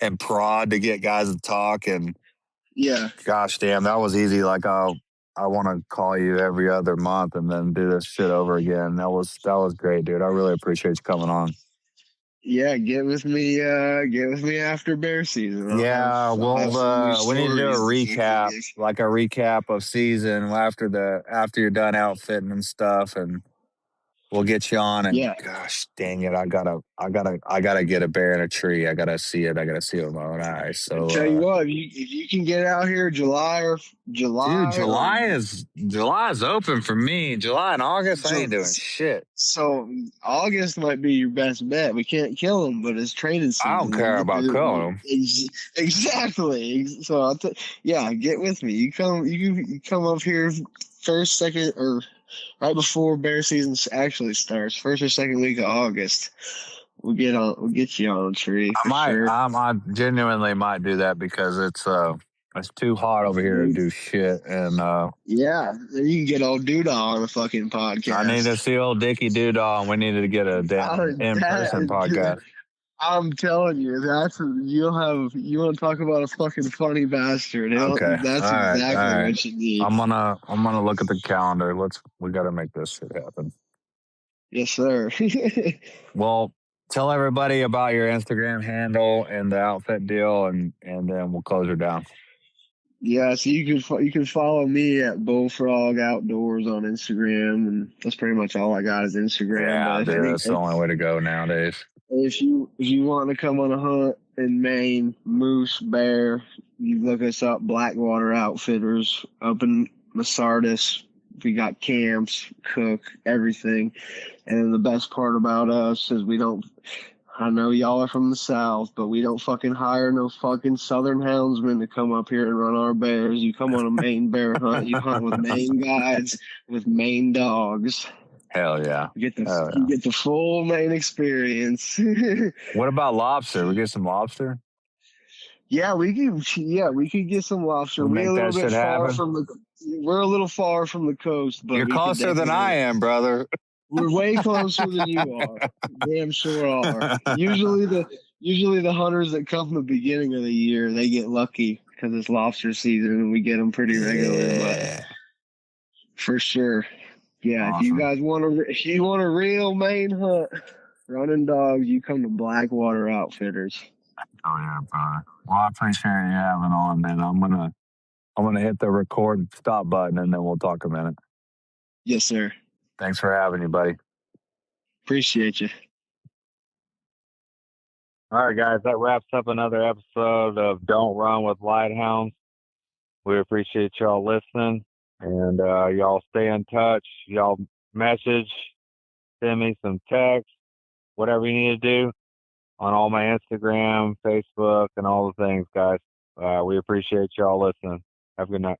and prod to get guys to talk, and Yeah. gosh damn, that was easy. Like I want to call you every other month and then do this shit over again. That was great, dude. I really appreciate you coming on. Yeah, get with me. Get with me after bear season. Yeah, I'll have some new we need to do a stories to fucking recap, give. like a recap of season after you're done outfitting and stuff, and we'll get you on. And Yeah. gosh dang it, I gotta get a bear in a tree. I gotta see it. I gotta see it with my own eyes. I tell So, you what, if you can get out here dude, July or July is open for me. July and August, I so ain't doing shit. so August might be your best bet. We can't kill them, but it's training I don't season. care about killing Exactly. So yeah, get with me. You come up here first, second, or right before bear season actually starts. First or second week of August. We'll get you on a tree for sure. I genuinely might do that because it's too hot over here to do shit, and Yeah, then you can get old Doodah on a fucking I need to podcast. see old Dickie Doodah, and we needed to get a damn in person That podcast. I'm telling you, you want to talk about a fucking funny bastard. Okay, That's all exactly right. what you need. I'm gonna look at the calendar. We got to make this shit happen. Yes, sir. Well, tell everybody about your Instagram handle and the outfit deal, and then we'll close her down. Yeah, so you can follow me at Bullfrog Outdoors on Instagram, and that's pretty much all I got is Instagram. Yeah, But dude, that's the only way to go nowadays. if you want to come on a hunt in Maine, moose, bear, you look us up. Blackwater Outfitters up in Masardis. We got camps, cook, everything. And the best part about us is we don't. I know y'all are from the South, but we don't fucking hire no fucking Southern houndsmen to come up here and run our bears. You come on a Maine bear hunt, you hunt with Maine guides, with Maine dogs. Hell yeah. You get the full Maine experience. What about lobster? We get some lobster? We could get some lobster. We make that shit happen? We're a little far from the coast, but You're we could closer than I definitely. am, brother. We're way closer than you are. Damn sure are. Usually the hunters that come from the beginning of the year, they get lucky because it's lobster season and we get them pretty regular. But for sure, yeah. Awesome. If you want a real Maine hunt, running dogs, you come to Blackwater Outfitters. Oh yeah, brother. Well, I appreciate you having on, man. I'm gonna hit the record stop button and then we'll talk a minute. Yes, sir. Thanks for having you, buddy. Appreciate you. All right, guys, that wraps up another episode of Don't Run with Lighthounds. We appreciate y'all listening, and y'all stay in touch. Y'all message, send me some text, whatever you need to do on all my Instagram, Facebook, and all the things, guys. We appreciate y'all listening. Have a good night.